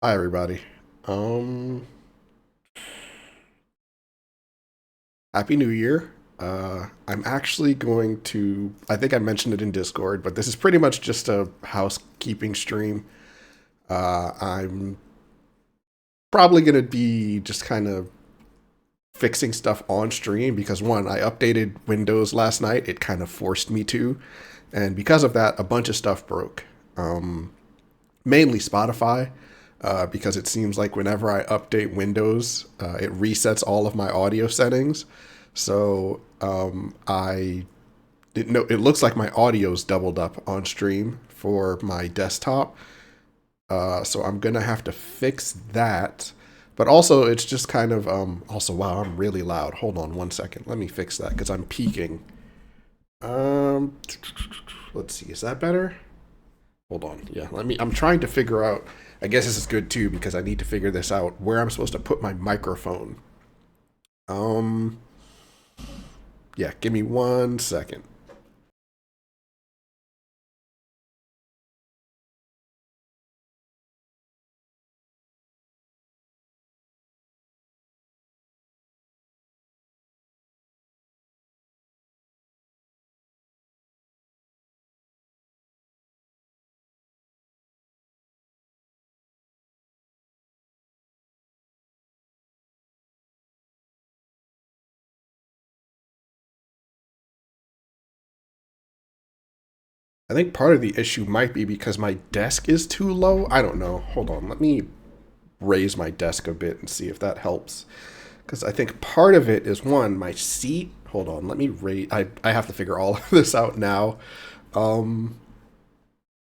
Hi, everybody. Um, Happy New Year. I'm actually going to, I think I mentioned it in Discord, but this is pretty much just a housekeeping stream. I'm probably going to be just kind of fixing stuff on stream because one, I updated Windows last night. It kind of forced me to. And because of that, a bunch of stuff broke. Mainly Spotify, because it seems like whenever I update Windows, it resets all of my audio settings. So I didn't know. It looks like my audio's doubled up on stream for my desktop. So I'm gonna have to fix that. But also, it's just kind of also wow, I'm really loud. Hold on one second. Let me fix that because I'm peaking. Um, let's see. Is that better? Hold on. Yeah, let me. I'm trying to figure out. I guess this is good too because I need to figure this out where I'm supposed to put my microphone. Um, yeah, give me one second. I think part of the issue might be because my desk is too low. I don't know. Hold on. Let me raise my desk a bit and see if that helps. Because I think part of it is one, my seat. Hold on. Let me raise. I have to figure all of this out now. Um,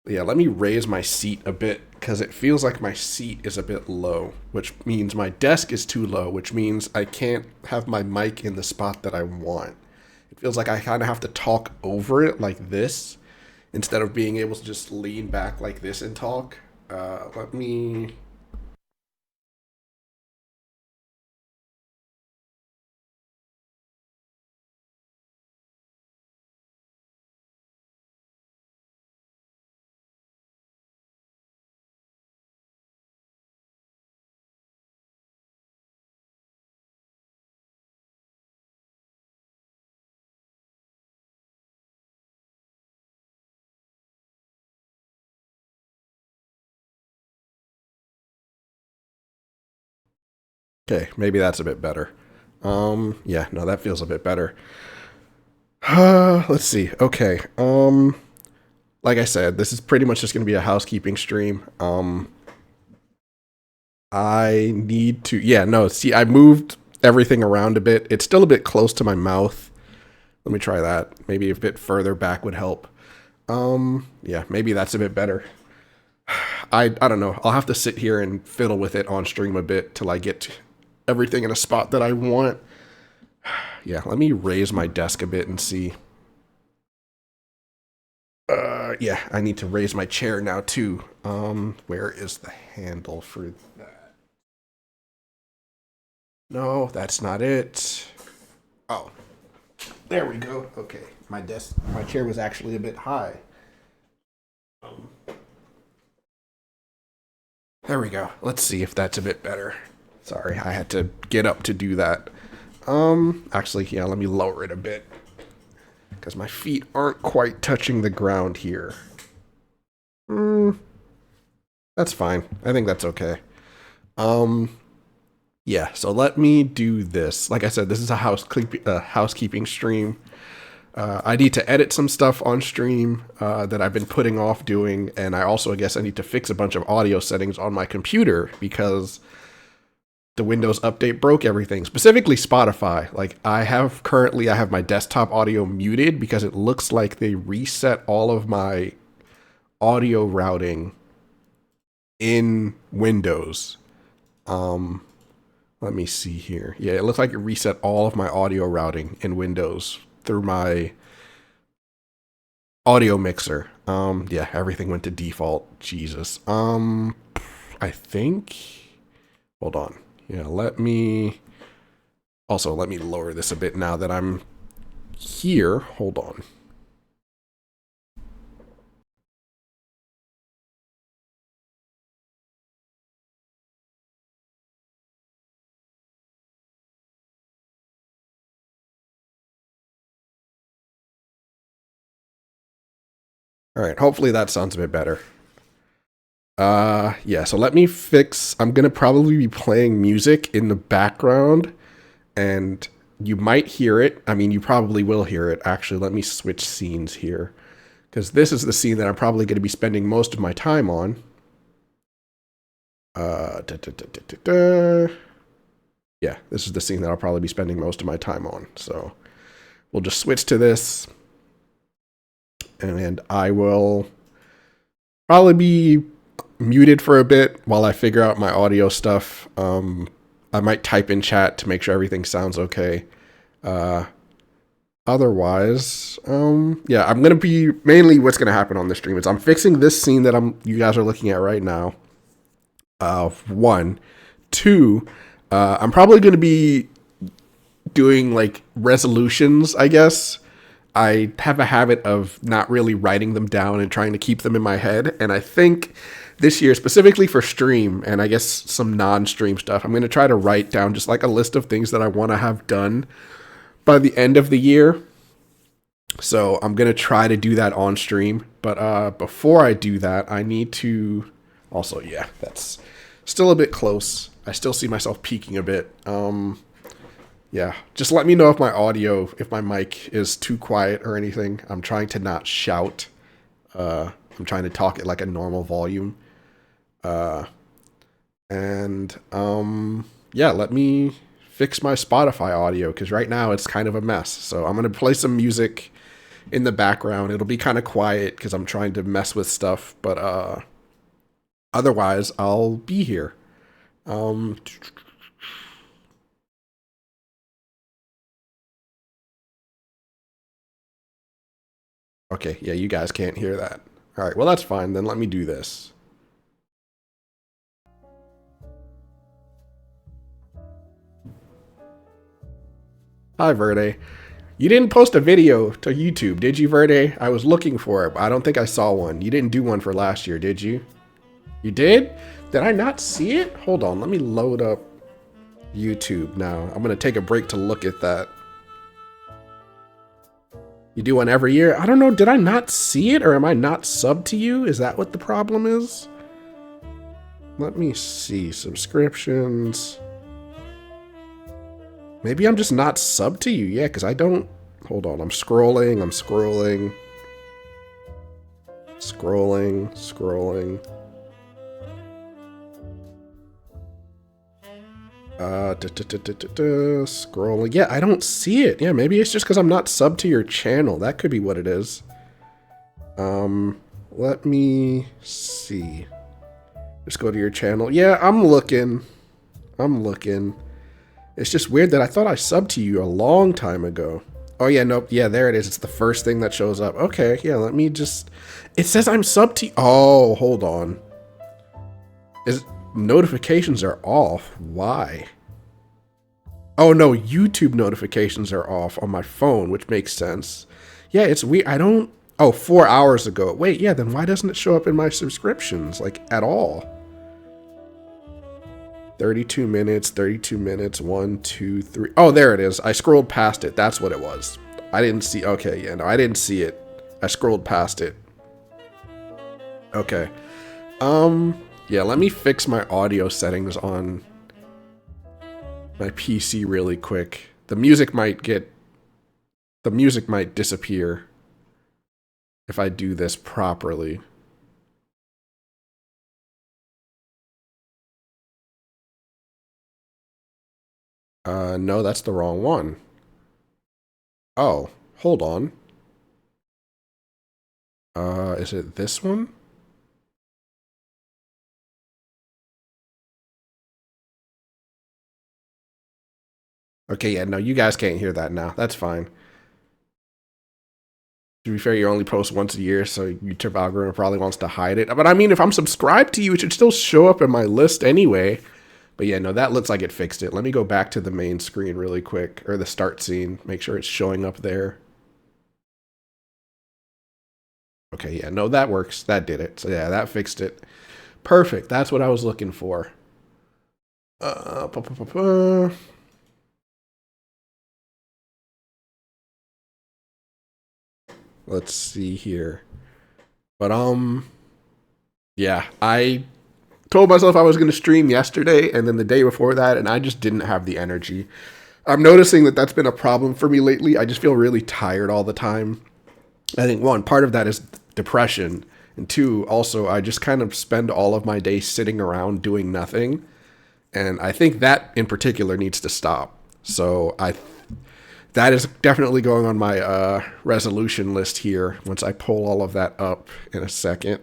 yeah, let me raise my seat a bit because it feels like my seat is a bit low, which means my desk is too low, which means I can't have my mic in the spot that I want. It feels like I kind of have to talk over it like this instead of being able to just lean back like this and talk. Let me. Okay, maybe that's a bit better. Yeah, no, that feels a bit better. Let's see. Okay. Like I said, this is pretty much just going to be a housekeeping stream. I need to. Yeah, no. See, I moved everything around a bit. It's still a bit close to my mouth. Let me try that. Maybe a bit further back would help. Yeah, maybe that's a bit better. I don't know. I'll have to sit here and fiddle with it on stream a bit till I get everything in a spot that I want. Yeah, let me raise my desk a bit and see. Yeah, I need to raise my chair now too. Where is the handle for that? No, that's not it. Oh, there we go. Okay, my chair was actually a bit high. Um, there we go. Let's see if that's a bit better. Sorry, I had to get up to do that. Actually, yeah, let me lower it a bit because my feet aren't quite touching the ground here. Mm, that's fine. I think that's okay. Um, yeah. So let me do this. Like I said, this is a housekeeping stream. I need to edit some stuff on stream that I've been putting off doing, and I also I guess I need to fix a bunch of audio settings on my computer because the Windows update broke everything, specifically Spotify. Like I have my desktop audio muted because it looks like they reset all of my audio routing in Windows. Um, Let me see here. Yeah, it looks like it reset all of my audio routing in Windows through my audio mixer. Yeah, everything went to default. Jesus. I think. Hold on. Yeah, let me lower this a bit now that I'm here. Hold on. All right, hopefully that sounds a bit better. Yeah, so let me fix, I'm gonna probably be playing music in the background, and you might hear it. I mean, you probably will hear it. Actually, let me switch scenes here, because this is the scene that I'm probably gonna be spending most of my time on. Da, da, da, da, da, da. Yeah, this is the scene that I'll probably be spending most of my time on. So we'll just switch to this, and I will probably be muted for a bit while I figure out my audio stuff. I might type in chat to make sure everything sounds okay. Otherwise, yeah, I'm gonna be mainly what's gonna happen on the stream is I'm fixing this scene that you guys are looking at right now. One, two, I'm probably gonna be doing like resolutions, I guess. I have a habit of not really writing them down and trying to keep them in my head. And I think this year, specifically for stream and I guess some non-stream stuff, I'm going to try to write down just like a list of things that I want to have done by the end of the year. So I'm going to try to do that on stream. But before I do that, I need to also, yeah, that's still a bit close. I still see myself peaking a bit. Yeah, just let me know if my audio, if my mic is too quiet or anything. I'm trying to not shout. I'm trying to talk at like a normal volume. Yeah, let me fix my Spotify audio because right now it's kind of a mess. So I'm going to play some music in the background. It'll be kind of quiet because I'm trying to mess with stuff. But otherwise, I'll be here. Okay, yeah, you guys can't hear that. All right, well, that's fine. Then let me do this. Hi, Verde. You didn't post a video to YouTube, did you, Verde? I was looking for it, but I don't think I saw one. You didn't do one for last year, did you? You did? Did I not see it? Hold on, let me load up YouTube now. I'm going to take a break to look at that. You do one every year? I don't know, did I not see it or am I not subbed to you? Is that what the problem is? Let me see. Subscriptions. Maybe I'm just not subbed to you. Yeah, because I don't... Hold on, I'm scrolling. Scrolling. Scrolling. Yeah, I don't see it. Yeah, maybe it's just because I'm not subbed to your channel. That could be what it is. Let me see. Just go to your channel. Yeah, I'm looking. It's just weird that I thought I subbed to you a long time ago. Oh, yeah, nope. Yeah, there it is. It's the first thing that shows up. Okay, yeah, let me just... It says I'm subbed to you. Oh, hold on. Notifications are off. Why? Oh, no, YouTube notifications are off on my phone, which makes sense. Yeah, it's weird. I don't... Oh, 4 hours ago. Wait, yeah, then why doesn't it show up in my subscriptions, like, at all? 32 minutes, 1, 2, 3. Oh, there it is. I scrolled past it. That's what it was. I didn't see. Okay, yeah, no, I didn't see it. I scrolled past it. Okay. Yeah, let me fix my audio settings on my PC really quick. The music might disappear if I do this properly. No, that's the wrong one. Oh, hold on. Is it this one? Okay, yeah, no, you guys can't hear that now. That's fine. To be fair, you only post once a year, so YouTube algorithm probably wants to hide it. But I mean, if I'm subscribed to you, it should still show up in my list anyway. But yeah, no, that looks like it fixed it. Let me go back to the main screen really quick, or the start scene, make sure it's showing up there. Okay, yeah, no, that works. That did it. So yeah, that fixed it. Perfect. That's what I was looking for. Let's see here. But yeah, I told myself I was going to stream yesterday and then the day before that, and I just didn't have the energy. I'm noticing that that's been a problem for me lately. I just feel really tired all the time. I think one part of that is depression, and two, also I just kind of spend all of my day sitting around doing nothing, and I think that in particular needs to stop. So I that is definitely going on my resolution list here. Once I pull all of that up in a second,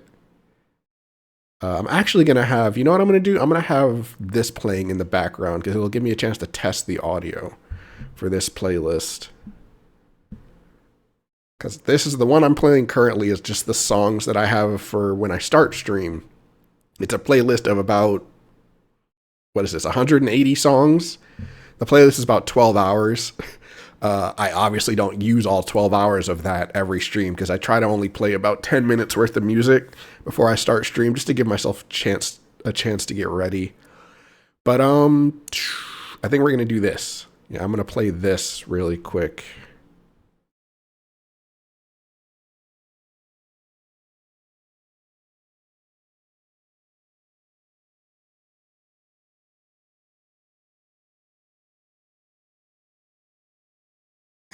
I'm actually gonna have, you know what I'm gonna do? I'm gonna have this playing in the background because it'll give me a chance to test the audio for this playlist. Because this is the one I'm playing currently is just the songs that I have for when I start stream. It's a playlist of about, what is this, 180 songs? The playlist is about 12 hours. I obviously don't use all 12 hours of that every stream because I try to only play about 10 minutes worth of music before I start stream just to give myself a chance to get ready. But I think we're going to do this. Yeah, I'm going to play this really quick.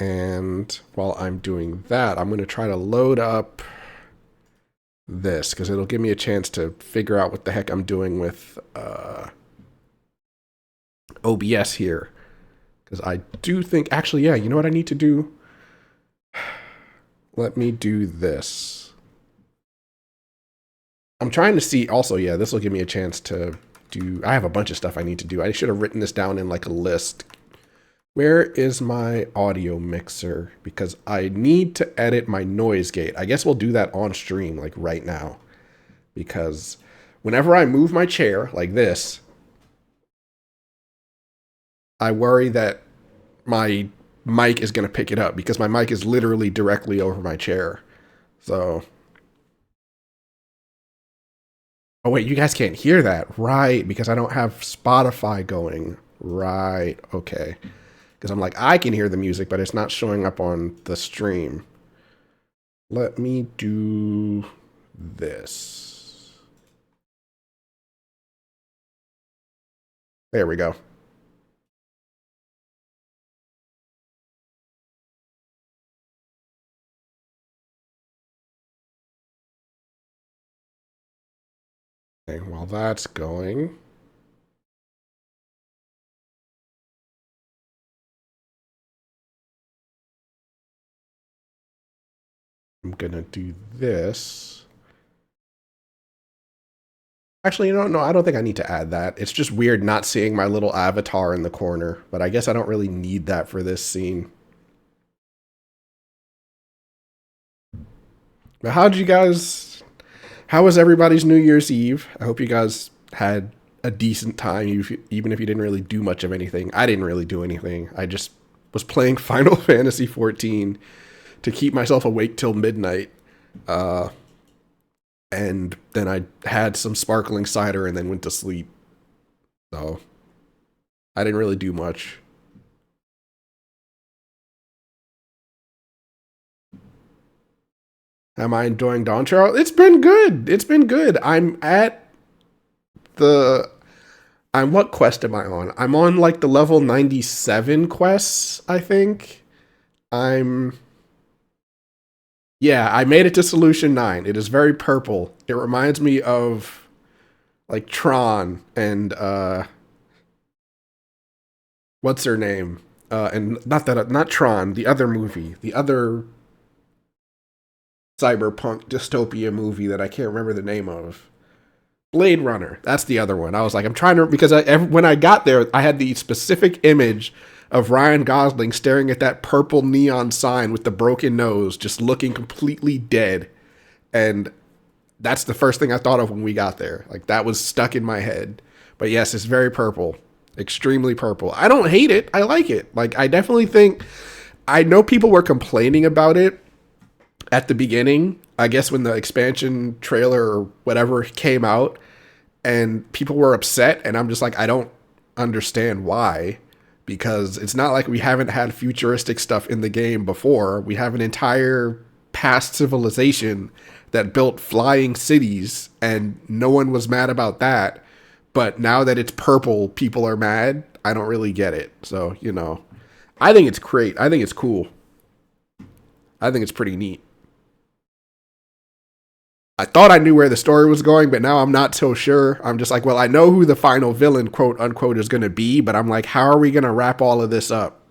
And while I'm doing that, I'm going to try to load up this because it'll give me a chance to figure out what the heck I'm doing with OBS here. Because I do think, actually, yeah, you know what I need to do? Let me do this. I'm trying to see, also, yeah, this will give me a chance to do, I have a bunch of stuff I need to do. I should have written this down in like a list. Where is my audio mixer? Because I need to edit my noise gate. I guess we'll do that on stream, like right now. Because whenever I move my chair like this, I worry that my mic is going to pick it up because my mic is literally directly over my chair. So, oh wait, you guys can't hear that. Right, because I don't have Spotify going. Right, okay. Because I'm like, I can hear the music, but it's not showing up on the stream. Let me do this. There we go. Okay, while that's going, I'm gonna do this. Actually, you know, no, I don't think I need to add that. It's just weird not seeing my little avatar in the corner, but I guess I don't really need that for this scene. But how was everybody's New Year's Eve? I hope you guys had a decent time, even if you didn't really do much of anything. I didn't really do anything. I just was playing Final Fantasy 14 to keep myself awake till midnight. Uh, and then I had some sparkling cider and then went to sleep. So I didn't really do much. Am I enjoying Dawn Trail? It's been good. It's been good. The I'm what quest am I on? I'm on like the level 97 quests, I think. I'm Yeah, I made it to solution 9. It is very purple. It reminds me of like Tron and what's her name? And not Tron, the other movie, the other cyberpunk dystopia movie that I can't remember the name of. Blade Runner. That's the other one. I was like, I'm trying to, because when I got there, I had the specific image of Ryan Gosling staring at that purple neon sign with the broken nose, just looking completely dead. And that's the first thing I thought of when we got there. Like, that was stuck in my head. But yes, it's very purple. Extremely purple. I don't hate it. I like it. Like, I definitely think, I know people were complaining about it at the beginning, I guess when the expansion trailer or whatever came out, and people were upset, and I'm just like, I don't understand why, because it's not like we haven't had futuristic stuff in the game before. We have an entire past civilization that built flying cities, and no one was mad about that. But now that it's purple, people are mad. I don't really get it. So, I think it's great. I think it's cool. I think it's pretty neat. I thought I knew where the story was going, but now I'm not so sure. I'm just like, well, I know who the final villain, quote unquote, is going to be, but I'm like, how are we going to wrap all of this up?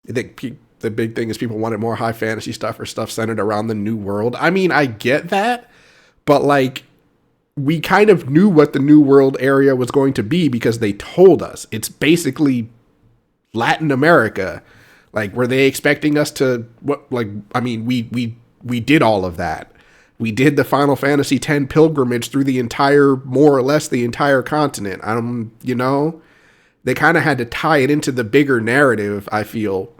I think the big thing is people wanted more high fantasy stuff or stuff centered around the new world. I mean, I get that, but like, we kind of knew what the new world area was going to be because they told us. It's basically Latin America. Like, were they expecting us to what? Like, I mean, we did all of that. We did the Final Fantasy X pilgrimage through the entire, more or less, the entire continent. They kind of had to tie it into the bigger narrative, I feel.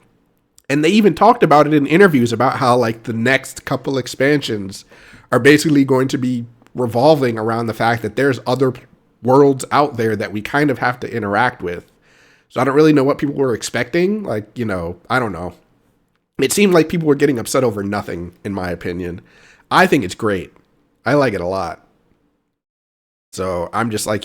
And they even talked about it in interviews about how like the next couple expansions are basically going to be revolving around the fact that there's other worlds out there that we kind of have to interact with. So I don't really know what people were expecting. Like, I don't know. It seemed like people were getting upset over nothing, in my opinion. I think it's great. I like it a lot. So I'm just like,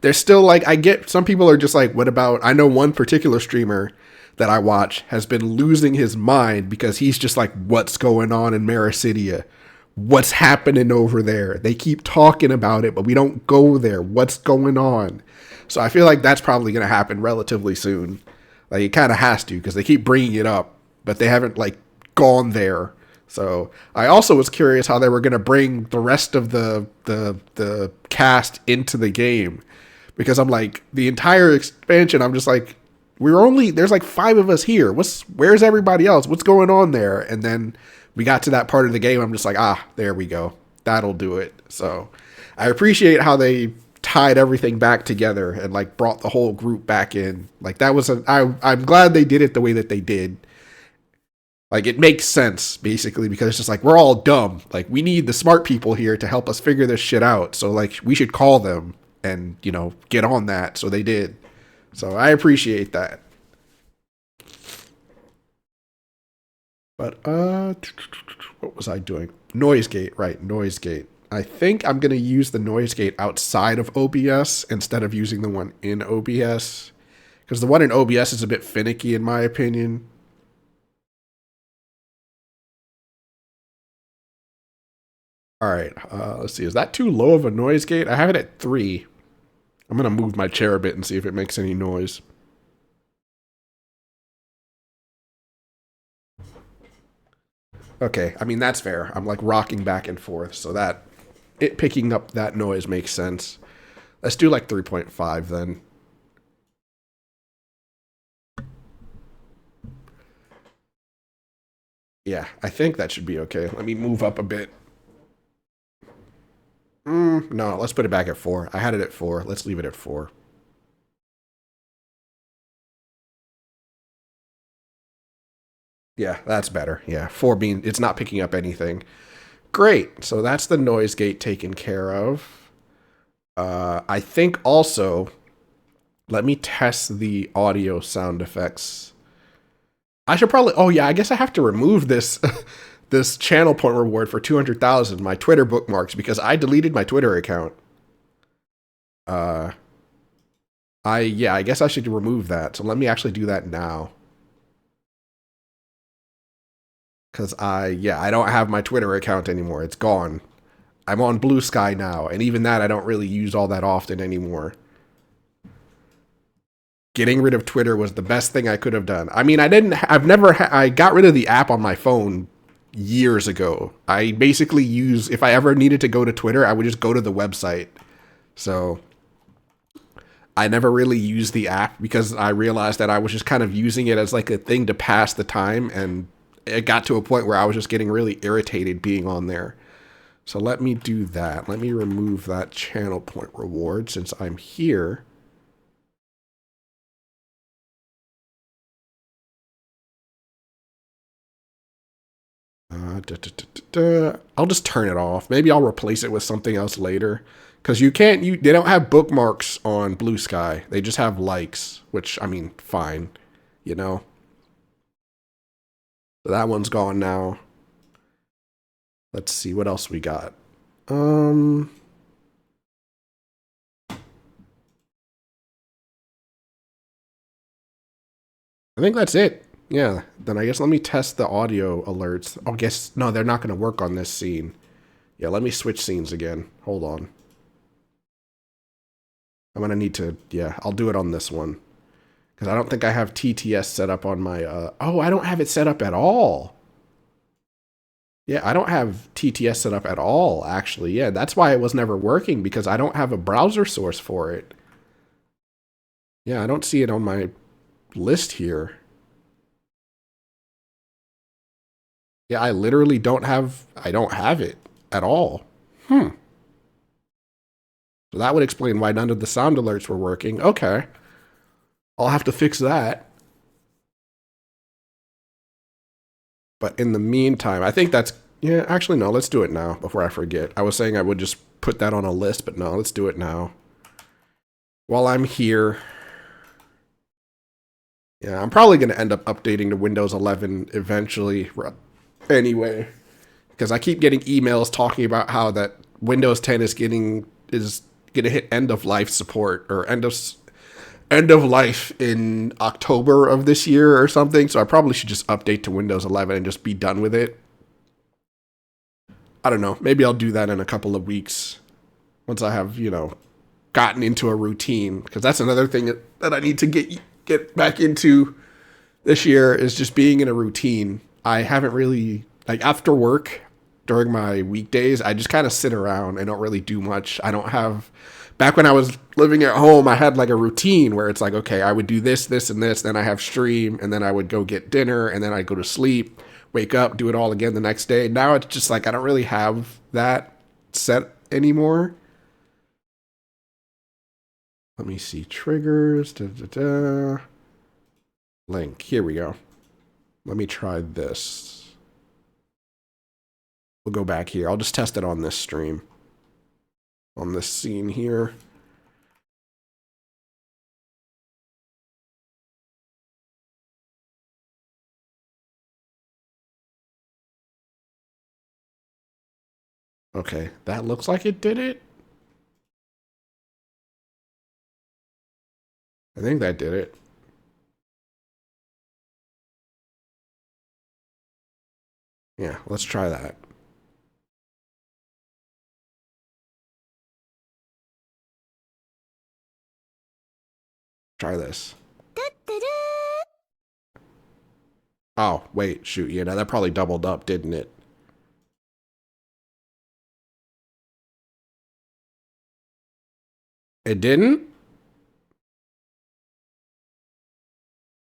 there's still like, I get some people are just like, what about, I know one particular streamer that I watch has been losing his mind because he's just like, what's going on in Maricidia? What's happening over there? They keep talking about it, but we don't go there. What's going on? So I feel like that's probably going to happen relatively soon. Like, it kind of has to because they keep bringing it up, but they haven't like gone there. So I also was curious how they were going to bring the rest of the cast into the game, because I'm like, the entire expansion, I'm just like, there's like 5 of us here. Where's everybody else? What's going on there? And then we got to that part of the game. I'm just like, there we go. That'll do it. So I appreciate how they tied everything back together and like brought the whole group back in. Like that was I'm glad they did it the way that they did. Like, it makes sense, basically, because it's just like, we're all dumb. Like, we need the smart people here to help us figure this shit out. So, like, we should call them and, get on that. So they did. So I appreciate that. But, what was I doing? Noise gate, right, noise gate. I think I'm going to use the noise gate outside of OBS instead of using the one in OBS. Because the one in OBS is a bit finicky, in my opinion. All right, let's see. Is that too low of a noise gate? I have it at 3. I'm going to move my chair a bit and see if it makes any noise. Okay, I mean, that's fair. I'm like rocking back and forth, so that it picking up that noise makes sense. Let's do like 3.5 then. Yeah, I think that should be okay. Let me move up a bit. No, let's put it back at 4. I had it at 4. Let's leave it at 4. Yeah, that's better. Yeah, 4 being, it's not picking up anything. Great. So that's the noise gate taken care of. I think also, let me test the audio sound effects. I should probably, oh yeah, I guess I have to remove this this channel point reward for 200,000, my Twitter bookmarks, because I deleted my Twitter account. I guess I should remove that. So let me actually do that now. Because I don't have my Twitter account anymore. It's gone. I'm on Blue Sky now, and even that I don't really use all that often anymore. Getting rid of Twitter was the best thing I could have done. I mean, I got rid of the app on my phone years ago. I basically if I ever needed to go to Twitter, I would just go to the website. So I never really used the app because I realized that I was just kind of using it as like a thing to pass the time, and it got to a point where I was just getting really irritated being on there. So let me do that. Let me remove that channel point reward since I'm here. I'll just turn it off. Maybe I'll replace it with something else later. Because they don't have bookmarks on Blue Sky. They just have likes, which, I mean, fine, So that one's gone now. Let's see what else we got. I think that's it. Yeah, then I guess let me test the audio alerts. Oh, guess, no, they're not going to work on this scene. Yeah, let me switch scenes again. Hold on. I'm going to need to, yeah, I'll do it on this one. Because I don't think I have TTS set up on my, oh, I don't have it set up at all. Yeah, I don't have TTS set up at all, actually. Yeah, that's why it was never working, because I don't have a browser source for it. Yeah, I don't see it on my list here. Yeah, I literally don't have it at all. So that would explain why none of the sound alerts were working. Okay. I'll have to fix that. But in the meantime, I think that's, yeah, actually, no, let's do it now before I forget. I was saying I would just put that on a list, but no, let's do it now. While I'm here. Yeah, I'm probably going to end up updating to Windows 11 eventually anyway. Because I keep getting emails talking about how that Windows 10 is going to hit end of life support or end of life in October of this year or something. So I probably should just update to Windows 11 and just be done with it. I don't know. Maybe I'll do that in a couple of weeks once I have, gotten into a routine. Because that's another thing that I need to get back into this year is just being in a routine. I haven't really, like after work during my weekdays, I just kind of sit around and don't really do much. I don't have, back when I was living at home, I had like a routine where it's like, okay, I would do this, this, and this, then I have stream, and then I would go get dinner, and then I'd go to sleep, wake up, do it all again the next day. Now it's just like, I don't really have that set anymore. Let me see, triggers, link, here we go. Let me try this. We'll go back here. I'll just test it on this stream. On this scene here. Okay, that looks like it did it. I think that did it. Yeah, let's try that. Try this. Oh, wait, shoot, yeah, that probably doubled up, didn't it? It didn't?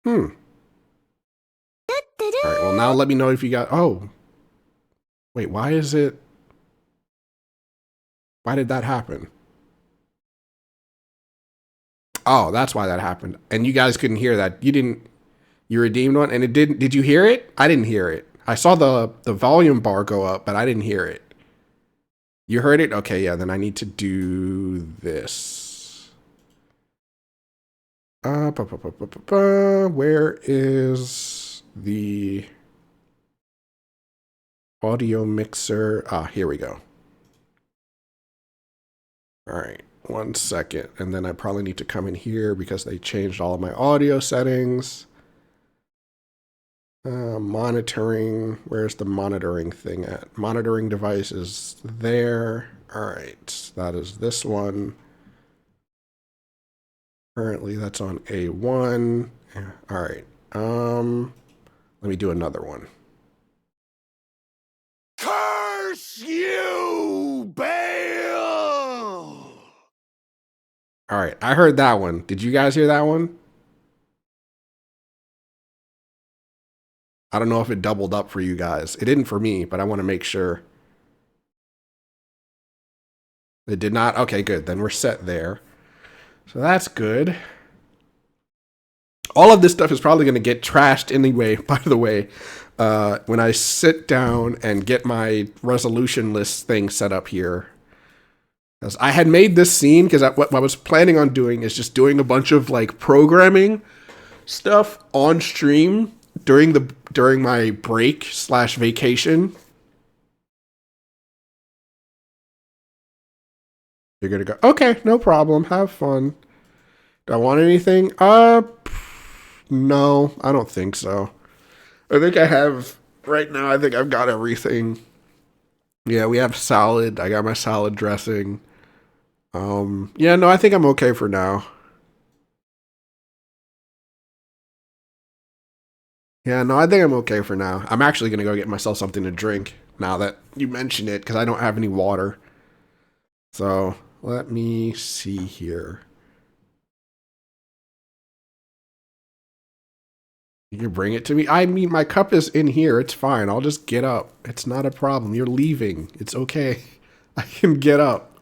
Alright, well now let me know if you got, oh. Wait, why is it, why did that happen? Oh, that's why that happened. And you guys couldn't hear that. You redeemed one and it did you hear it? I didn't hear it. I saw the volume bar go up, but I didn't hear it. You heard it? Okay, yeah, then I need to do this. Where is the audio mixer? Ah, here we go. All right, 1 second. And then I probably need to come in here because they changed all of my audio settings. Monitoring, where's the monitoring thing at? Monitoring device is there. All right, that is this one. Currently that's on A1. All right, let me do another one. Curse you, Bale! All right, I heard that one. Did you guys hear that one? I don't know if it doubled up for you guys. It didn't for me, but I want to make sure. It did not? Okay, good. Then we're set there. So that's good. All of this stuff is probably going to get trashed anyway, by the way. When I sit down and get my resolution list thing set up here. Because I had made this scene, because what I was planning on doing is just doing a bunch of like programming stuff on stream during my break slash vacation. You're gonna go, okay, no problem. Have fun. Do I want anything? No, I don't think so. I think I have right now. I think I've got everything. Yeah, we have salad. I got my salad dressing. Yeah, no, I think I'm okay for now. Yeah, no, I think I'm okay for now. I'm actually gonna go get myself something to drink now that you mention it because I don't have any water. So let me see here. You can bring it to me. I mean, my cup is in here. It's fine. I'll just get up. It's not a problem. You're leaving. It's okay. I can get up.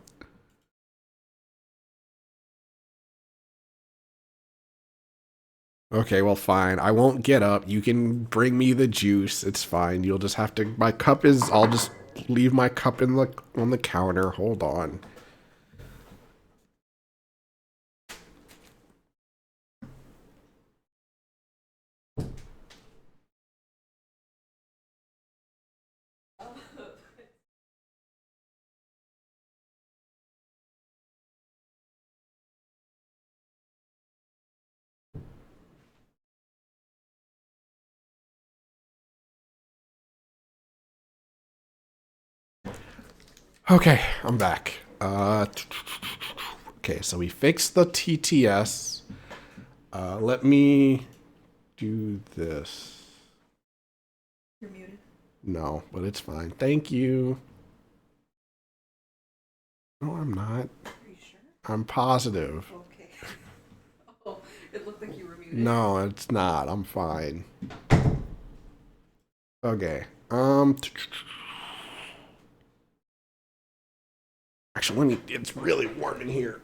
Okay, well, fine. I won't get up. You can bring me the juice. It's fine. You'll just have to. My cup is. I'll just leave my cup in the on the counter. Hold on. Okay, I'm back. Okay, so we fixed the TTS. Let me do this. You're muted. No, but it's fine. Thank you. No, I'm not. Are you sure? I'm positive. Okay. Oh, it looked like you were muted. No, it's not. I'm fine. Okay. Actually, let me. It's really warm in here.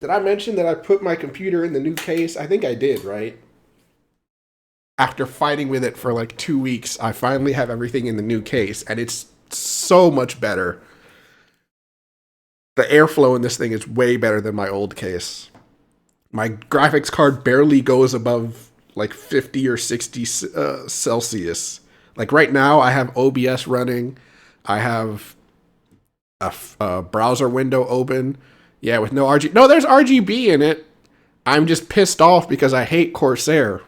Did I mention that I put my computer in the new case? I think I did, right? After fighting with it for like 2 weeks, I finally have everything in the new case, and it's so much better. The airflow in this thing is way better than my old case. My graphics card barely goes above like 50 or 60 Celsius. Like right now, I have OBS running. I have a browser window open. Yeah, with no RGB. No, there's RGB in it. I'm just pissed off because I hate Corsair.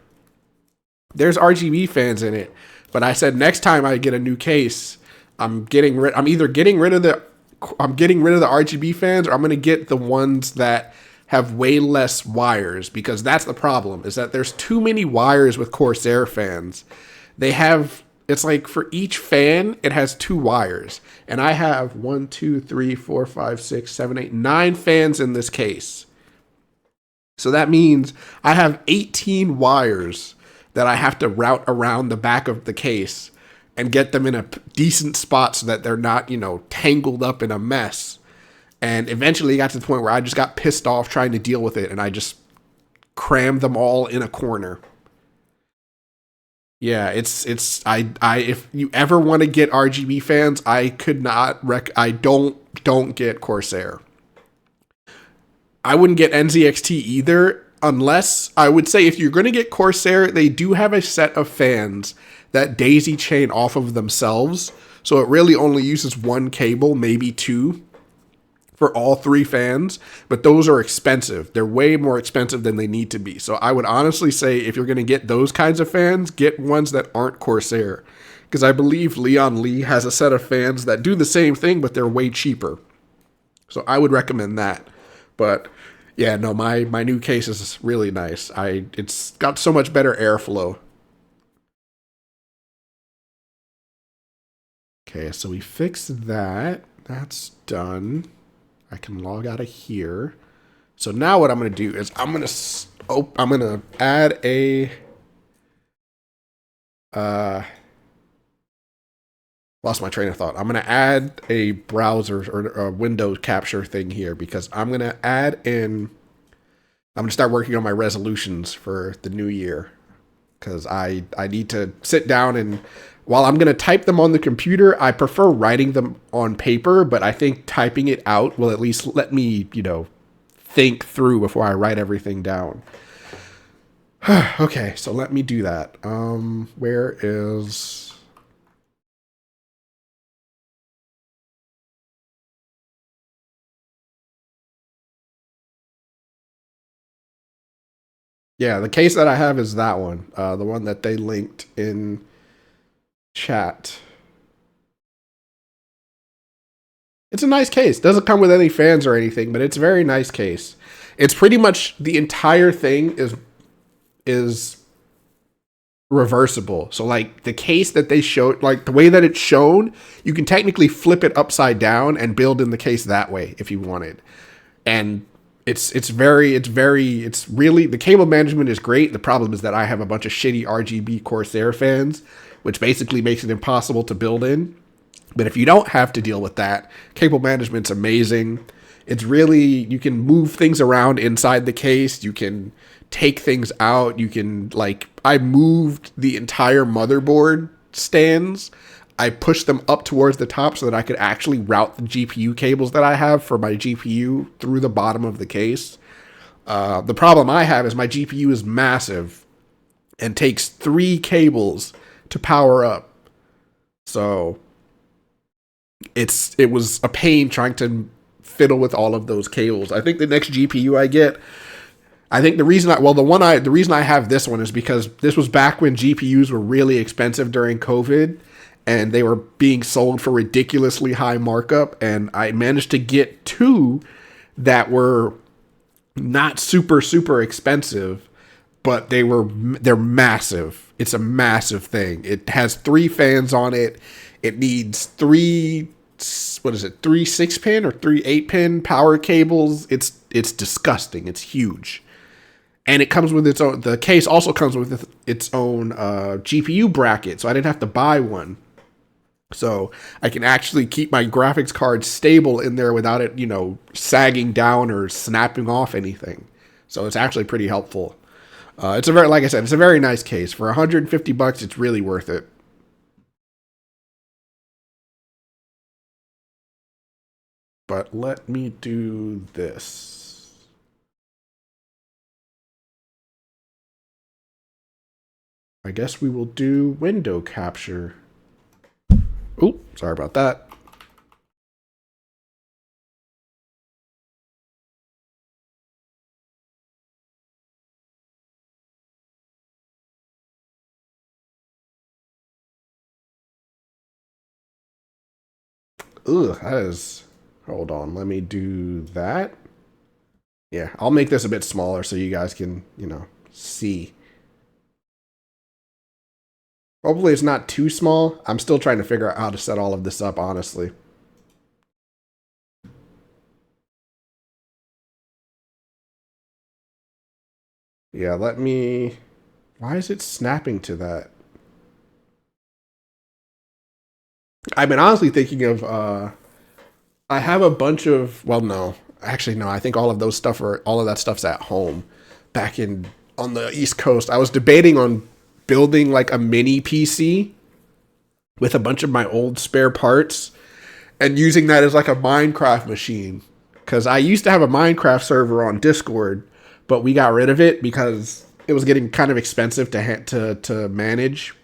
There's RGB fans in it, but I said next time I get a new case, I'm either getting rid of the RGB fans, or I'm gonna get the ones that have way less wires, because that's the problem, is that there's too many wires with Corsair fans. It's like for each fan, it has 2 wires. And I have 1, 2, 3, 4, 5, 6, 7, 8, 9 fans in this case. So that means I have 18 wires that I have to route around the back of the case and get them in a decent spot so that they're not, tangled up in a mess. And eventually it got to the point where I just got pissed off trying to deal with it, and I just crammed them all in a corner. Yeah, if you ever want to get RGB fans, I could not I don't get Corsair. I wouldn't get NZXT either, unless I would say if you're going to get Corsair, they do have a set of fans that daisy chain off of themselves. So it really only uses 1 cable, maybe 2 for all 3 fans, but those are expensive. They're way more expensive than they need to be. So I would honestly say if you're going to get those kinds of fans, get ones that aren't Corsair. Because I believe Leon Lee has a set of fans that do the same thing, but they're way cheaper. So I would recommend that. But yeah, no, my new case is really nice. It's got so much better airflow. Okay, so we fixed that. That's done. I can log out of here. So now what I'm going to do is I'm going to add a lost my train of thought. I'm going to add a browser or a window capture thing here, because I'm going to start working on my resolutions for the new year, because I need to sit down, and while I'm going to type them on the computer, I prefer writing them on paper, but I think typing it out will at least let me, think through before I write everything down. Okay, so let me do that. Where is... Yeah, the case that I have is that one. The one that they linked in chat. It's a nice case. Doesn't come with any fans or anything, but it's a very nice case. It's pretty much the entire thing is reversible. So like the case that they showed, like the way that it's shown, you can technically flip it upside down and build in the case that way if you wanted. And it's really, the cable management is great. The problem is that I have a bunch of shitty RGB Corsair fans, which basically makes it impossible to build in. But if you don't have to deal with that, cable management's amazing. It's really, you can move things around inside the case. You can take things out. You can, like, I moved the entire motherboard stands. I pushed them up towards the top so that I could actually route the GPU cables that I have for my GPU through the bottom of the case. The problem I have is my GPU is massive and takes 3 cables to power up. So it was a pain trying to fiddle with all of those cables. I think the next GPU I get, I think the reason I have this one is because this was back when GPUs were really expensive during COVID and they were being sold for ridiculously high markup, and I managed to get 2 that were not super expensive, but they're massive. It's a massive thing. It has 3 fans on it. It needs 3 3 6-pin or 3 8-pin power cables. It's disgusting. It's huge. And it comes with its own, the case also comes with its own GPU bracket, so I didn't have to buy one. So I can actually keep my graphics card stable in there without it, sagging down or snapping off anything. So it's actually pretty helpful. It's a very, like I said, it's a very nice case. For $150, it's really worth it. But let me do this. I guess we will do window capture. Oh, sorry about that. Ugh, that is... Hold on, let me do that. Yeah, I'll make this a bit smaller so you guys can, see. Hopefully it's not too small. I'm still trying to figure out how to set all of this up, honestly. Yeah, let me... Why is it snapping to that? I've been honestly thinking of, I have a bunch of, well, no. Actually, no, I think all of that stuff's at home. Back on the East Coast, I was debating on building like a mini PC with a bunch of my old spare parts and using that as like a Minecraft machine. Because I used to have a Minecraft server on Discord, but we got rid of it because it was getting kind of expensive to manage.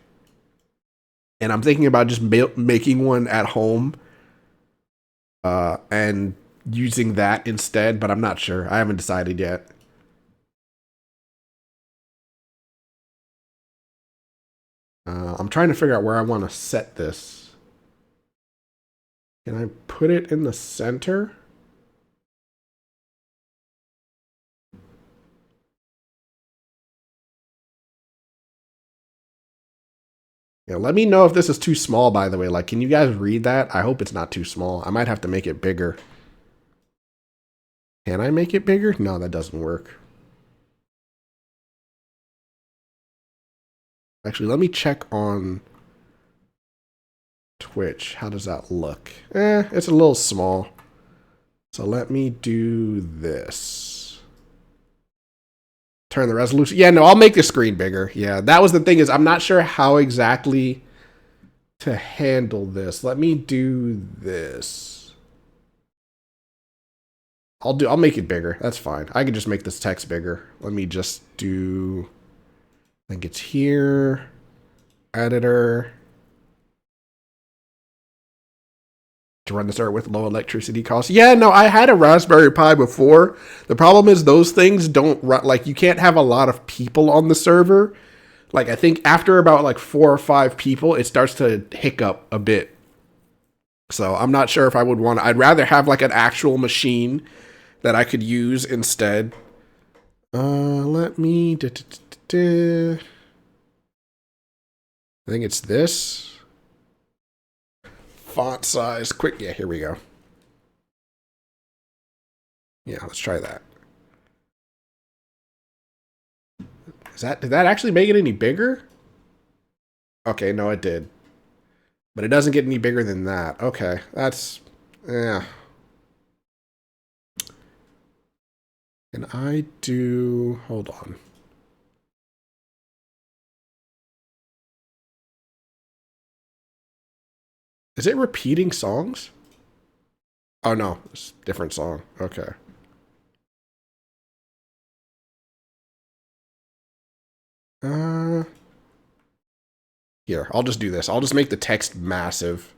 And I'm thinking about just making one at home and using that instead, but I'm not sure. I haven't decided yet. I'm trying to figure out where I want to set this. Can I put it in the center? Yeah, let me know if this is too small, by the way. Like, can you guys read that? I hope it's not too small. I might have to make it bigger. Can I make it bigger? No, that doesn't work. Actually, let me check on Twitch. How does that look? It's a little small. So let me do this. Turn the resolution. Yeah, no, I'll make the screen bigger. Yeah, that was the thing, is I'm not sure how exactly to handle this. Let me do this. I'll make it bigger. That's fine. I can just make this text bigger. Let me just do I think it's here. Editor. To run the server with low electricity costs. Yeah, no, I had a Raspberry Pi before. The problem is those things don't run, like you can't have a lot of people on the server. Like I think after about like 4 or 5 people, it starts to hiccup a bit. So I'm not sure if I would want to. I'd rather have like an actual machine that I could use instead. Let me. I think it's this. Font size, quick. Yeah, here we go. Yeah, let's try that. Did that actually make it any bigger? Okay, no, it did. But it doesn't get any bigger than that. Okay, that's, yeah. Can I do, hold on. Is it repeating songs? Oh no, it's a different song. Okay. Uh, Here, I'll just do this. I'll just make the text massive.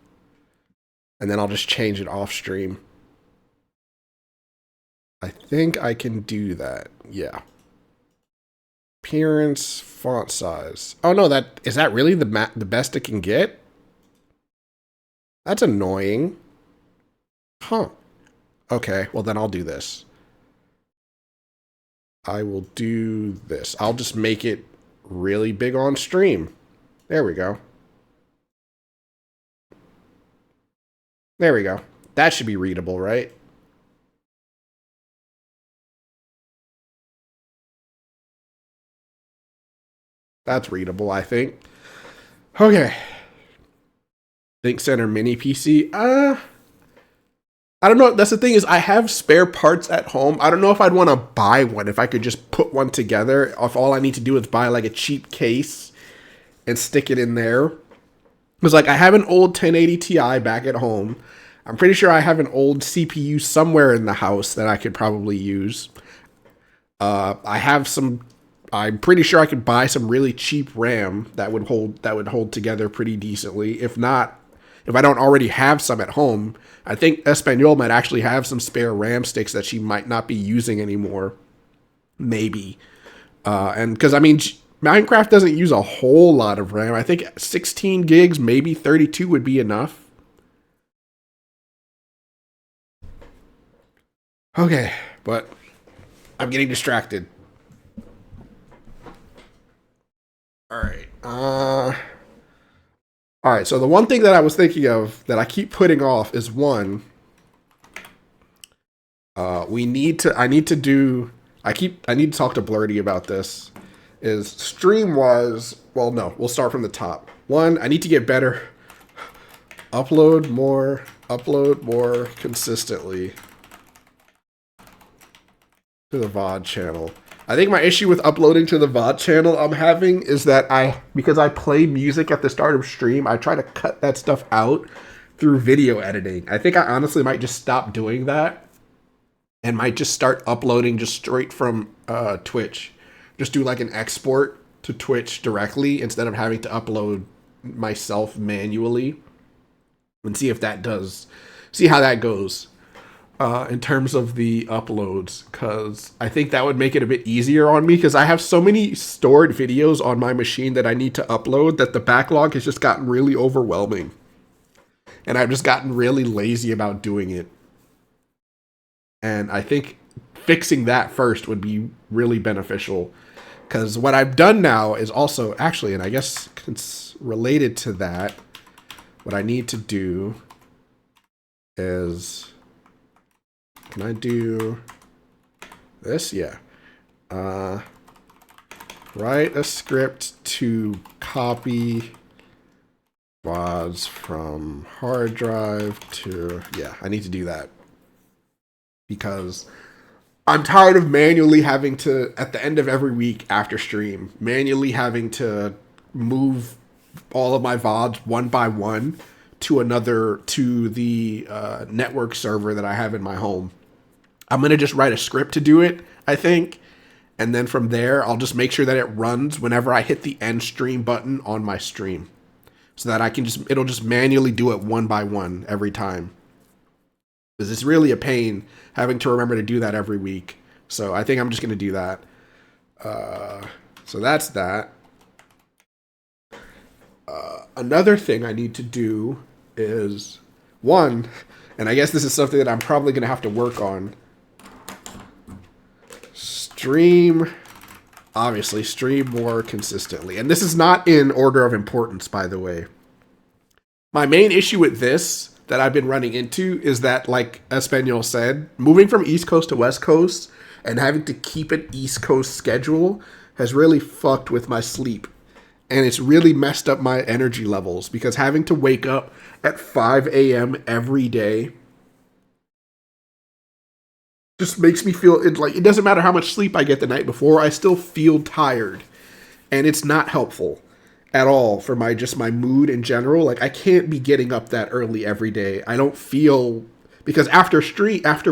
And then I'll just change it off stream. I think I can do that. Yeah. Appearance, font size. Oh no, is that really the best it can get? That's annoying. Huh. Okay, well then I'll do this. I will do this. I'll just make it really big on stream. There we go. There we go. That should be readable, right? That's readable, I think. Okay. Think Center Mini PC. I don't know. That's the thing is I have spare parts at home. I don't know if I'd want to buy one. If I could just put one together. If all I need to do is buy like a cheap case and stick it in there. Because like I have an old 1080 Ti back at home. I'm pretty sure I have an old CPU somewhere in the house that I could probably use. I have some. I'm pretty sure I could buy some really cheap RAM that would hold together pretty decently. If not, if I don't already have some at home, I think Espanol might actually have some spare RAM sticks that she might not be using anymore. Maybe. And because I mean, Minecraft doesn't use a whole lot of RAM. I think 16 gigs, maybe 32 would be enough. Okay, but I'm getting distracted. All right. So the one thing that I was thinking of that I keep putting off is one. I need to talk to Blurdy about this. Is stream wise, well, no, we'll start from the top. One, I need to get better. Upload more consistently to the VOD channel. I think my issue with uploading to the VOD channel I'm having is that because I play music at the start of stream, I try to cut that stuff out through video editing. I think I honestly might just stop doing that and might just start uploading just straight from Twitch. Just do like an export to Twitch directly instead of having to upload myself manually and see how that goes. In terms of the uploads, because I think that would make it a bit easier on me, because I have so many stored videos on my machine that I need to upload that the backlog has just gotten really overwhelming. And I've just gotten really lazy about doing it. And I think fixing that first would be really beneficial. Because what I've done now is also, actually, and I guess it's related to that, what I need to do is... Can I do this? Yeah. Write a script to copy VODs from hard drive to... Yeah, I need to do that. Because I'm tired of manually having to, at the end of every week after stream, manually having to move all of my VODs one by one to the network server that I have in my home. I'm going to just write a script to do it, I think, And then from there, I'll just make sure that it runs whenever I hit the end stream button on my stream. So that I can just, it'll just manually do it one by one every time. Because it's really a pain having to remember to do that every week. So I think I'm just going to do that. So that's that. Another thing I need to do is one, and I guess this is something that I'm probably going to have to work on. Obviously, stream more consistently. And this is not in order of importance, by the way. My main issue with this that I've been running into is that, like Espanol said, moving from East Coast to West Coast and having to keep an East Coast schedule has really fucked with my sleep. And it's really messed up my energy levels because having to wake up at 5 a.m. every day just makes me feel like it doesn't matter how much sleep I get the night before, I still feel tired. And it's not helpful at all for my mood in general. Like I can't be getting up that early every day. I don't feel because after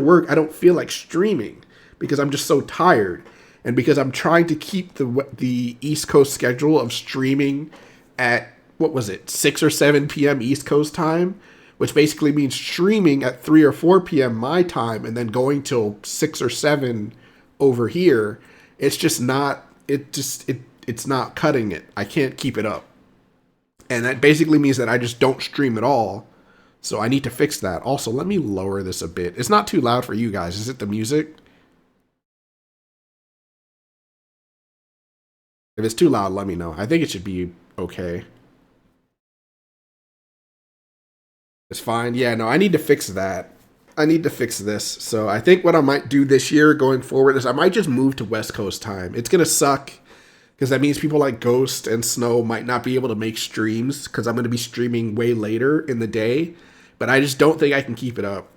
work I don't feel like streaming because I'm just so tired. And because I'm trying to keep the East Coast schedule of streaming at, 6 or 7 p.m. East Coast time, which basically means streaming at 3 or 4 p.m. my time and then going till 6 or 7 over here, it's just not, it's not cutting it. I can't keep it up. And that basically means that I just don't stream at all. So I need to fix that. Also, let me lower this a bit. It's not too loud for you guys. Is it the music? If it's too loud, let me know. I think it should be okay. It's fine. Yeah, no, I need to fix that. I need to fix this. So I think what I might do this year going forward is I might just move to West Coast time. It's going to suck because that means people like Ghost and Snow might not be able to make streams because I'm going to be streaming way later in the day. But I just don't think I can keep it up.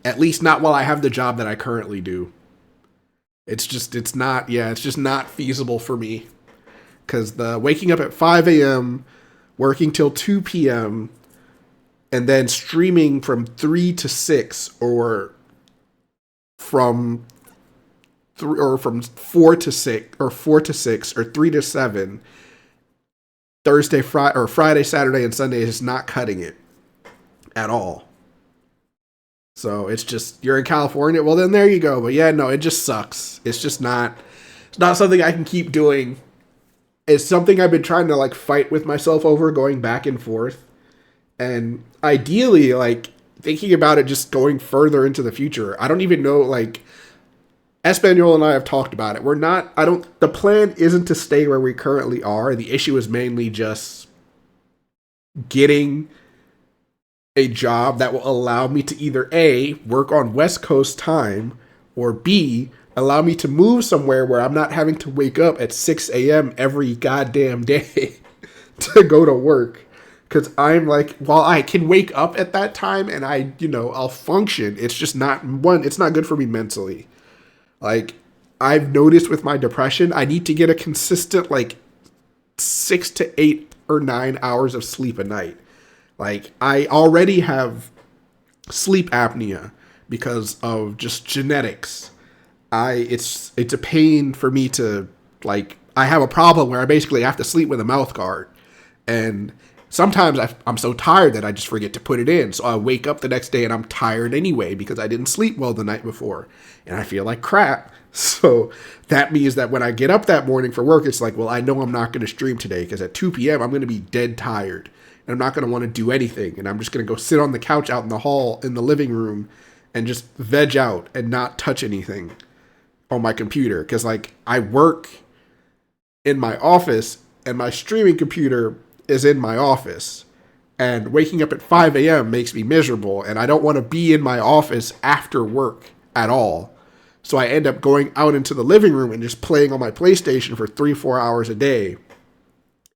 At least not while I have the job that I currently do. It's just not feasible for me. Because the waking up at 5 a.m., working till 2 p.m., and then streaming from 3 to 6 or from 4 to 6 or 4 to 6 or 3 to 7 Friday, Saturday, and Sunday is not cutting it at all. So it's just, you're in California, well then there you go. But yeah, no, it just sucks. It's not something I can keep doing. It's something I've been trying to like fight with myself over, going back and forth. And ideally, like thinking about it just going further into the future. I don't even know, like Espanol and I have talked about it. The plan isn't to stay where we currently are. The issue is mainly just getting a job that will allow me to either A, work on West Coast time, or B, allow me to move somewhere where I'm not having to wake up at 6 a.m. every goddamn day to go to work. Because I'm like, while I can wake up at that time and I'll function, it's just not, it's not good for me mentally. Like, I've noticed with my depression, I need to get a consistent, 6 to 8 or 9 hours of sleep a night. Like, I already have sleep apnea because of just genetics. It's a pain for me to, I have a problem where I basically have to sleep with a mouth guard. And sometimes I'm so tired that I just forget to put it in. So I wake up the next day and I'm tired anyway because I didn't sleep well the night before. And I feel like crap. So that means that when I get up that morning for work, it's like, well, I know I'm not going to stream today because at 2 p.m. I'm going to be dead tired. And I'm not going to want to do anything. And I'm just going to go sit on the couch out in the hall, in the living room, and just veg out and not touch anything on my computer. Because, I work in my office, and my streaming computer is in my office. And waking up at 5 a.m. makes me miserable. And I don't want to be in my office after work at all. So I end up going out into the living room and just playing on my PlayStation for 3-4 hours a day.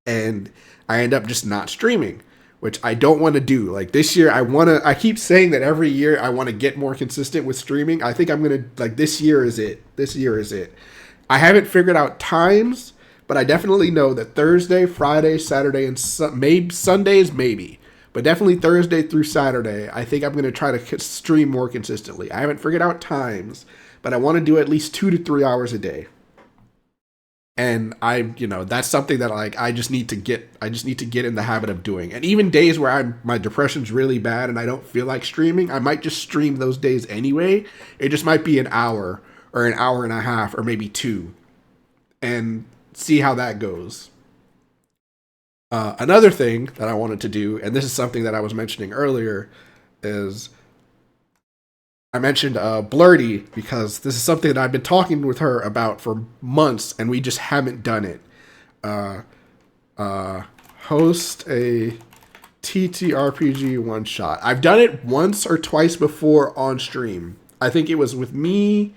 And I end up just not streaming, which I don't want to do. Like this year, I keep saying that every year I want to get more consistent with streaming. I think I'm going to, this year is it. This year is it. I haven't figured out times, but I definitely know that Thursday, Friday, Saturday, and maybe Sundays, maybe. But definitely Thursday through Saturday, I think I'm going to try to stream more consistently. I haven't figured out times, but I want to do at least 2 to 3 hours a day. And that's something that like I just need to get in the habit of doing. And even days where my depression's really bad and I don't feel like streaming, I might just stream those days anyway. It just might be an hour or an hour and a half or maybe two, and see how that goes. Another thing that I wanted to do, and this is something that I was mentioning earlier, is I mentioned Blurdy because this is something that I've been talking with her about for months, and we just haven't done it. Uh, Host a TTRPG one shot. I've done it once or twice before on stream. I think it was with me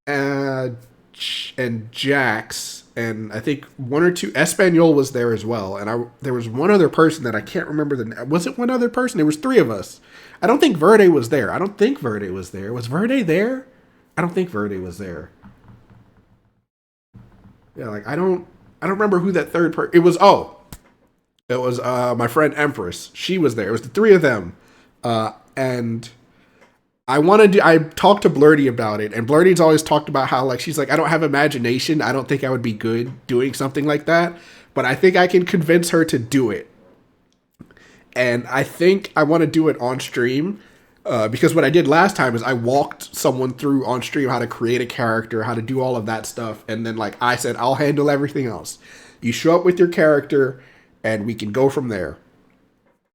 uh, and Jax, and I think one or two. Espanol was there as well, and there was one other person that I can't remember the. Was it one other person? There was three of us. I don't think Verde was there. I don't think Verde was there. Was Verde there? I don't think Verde was there. Yeah, like I don't remember who that third person. It was it was my friend Empress. She was there. It was the three of them, and I talked to Blurdy about it, and Blurdy's always talked about how like she's like I don't have imagination. I don't think I would be good doing something like that, but I think I can convince her to do it. And I think I want to do it on stream. Because what I did last time is I walked someone through on stream how to create a character, how to do all of that stuff, and then like I said, I'll handle everything else. You show up with your character, and we can go from there.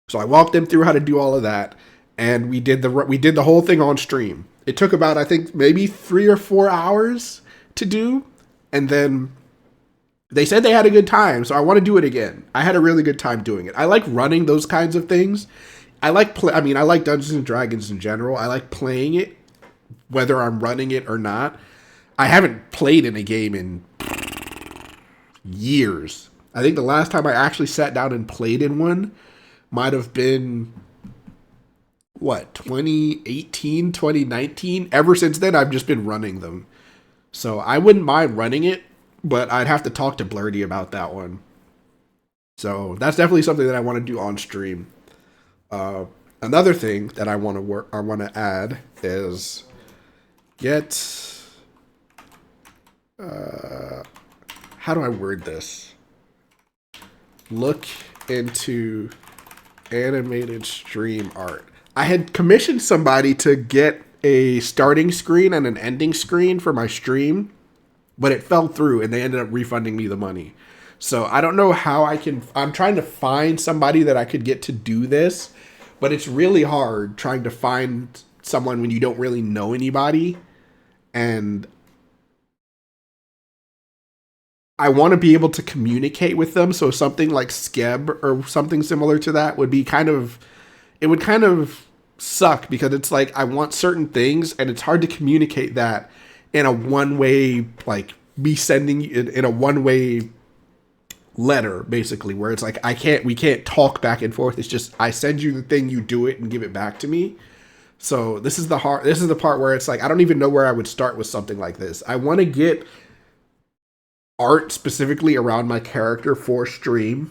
So I walked them through how to do all of that, and we did the whole thing on stream. It took about I think maybe 3 or 4 hours to do, and then they said they had a good time, so I want to do it again. I had a really good time doing it. I like running those kinds of things. I mean, I like Dungeons and Dragons in general. I like playing it, whether I'm running it or not. I haven't played in a game in years. I think the last time I actually sat down and played in one might have been what 2018, 2019. Ever since then I've just been running them. So I wouldn't mind running it, but I'd have to talk to Blurdy about that one. So that's definitely something that I want to do on stream. Uh, Another thing that I want to add is get how do I word this? Look into animated stream art. I had commissioned somebody to get a starting screen and an ending screen for my stream, but it fell through and they ended up refunding me the money. So I don't know how I'm trying to find somebody that I could get to do this, but it's really hard trying to find someone when you don't really know anybody. And I want to be able to communicate with them. So something like Skeb or something similar to that would be it would kind of suck because it's like I want certain things and it's hard to communicate that in a one way, like me sending in a one way letter basically where it's like we can't talk back and forth. It's just I send you the thing, you do it and give it back to me. So this is the part where it's like I don't even know where I would start with something like this. I want to get art specifically around my character for stream,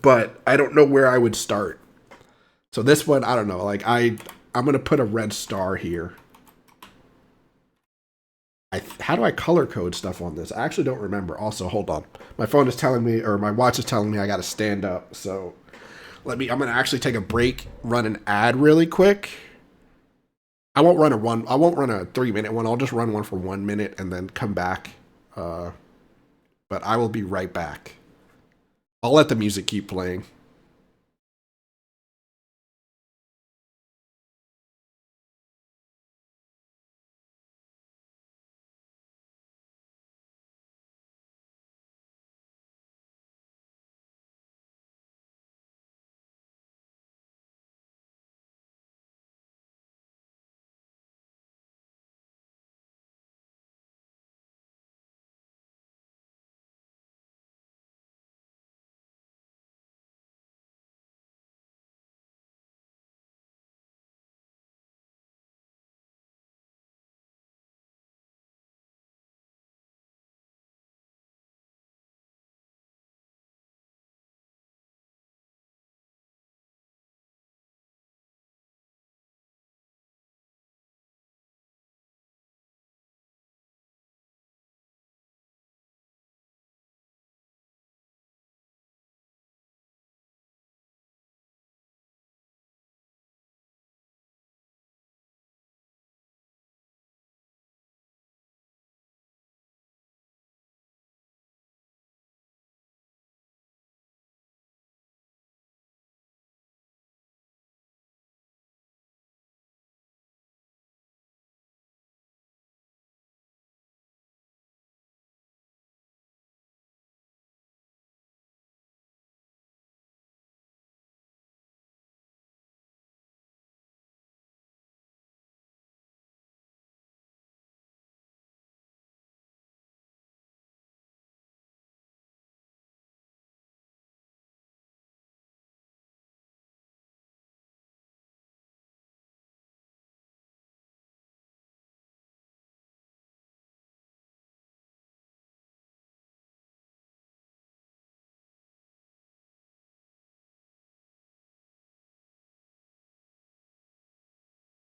but I don't know where I would start. So this one, I don't know. Like I'm gonna put a red star here. How do I color code stuff on this? I actually don't remember. Also, hold on. My phone is telling me, or my watch is telling me I got to stand up. So I'm gonna actually take a break, run an ad really quick. I won't run a 3 minute one. I'll just run one for 1 minute and then come back. Uh, but I will be right back. I'll let the music keep playing.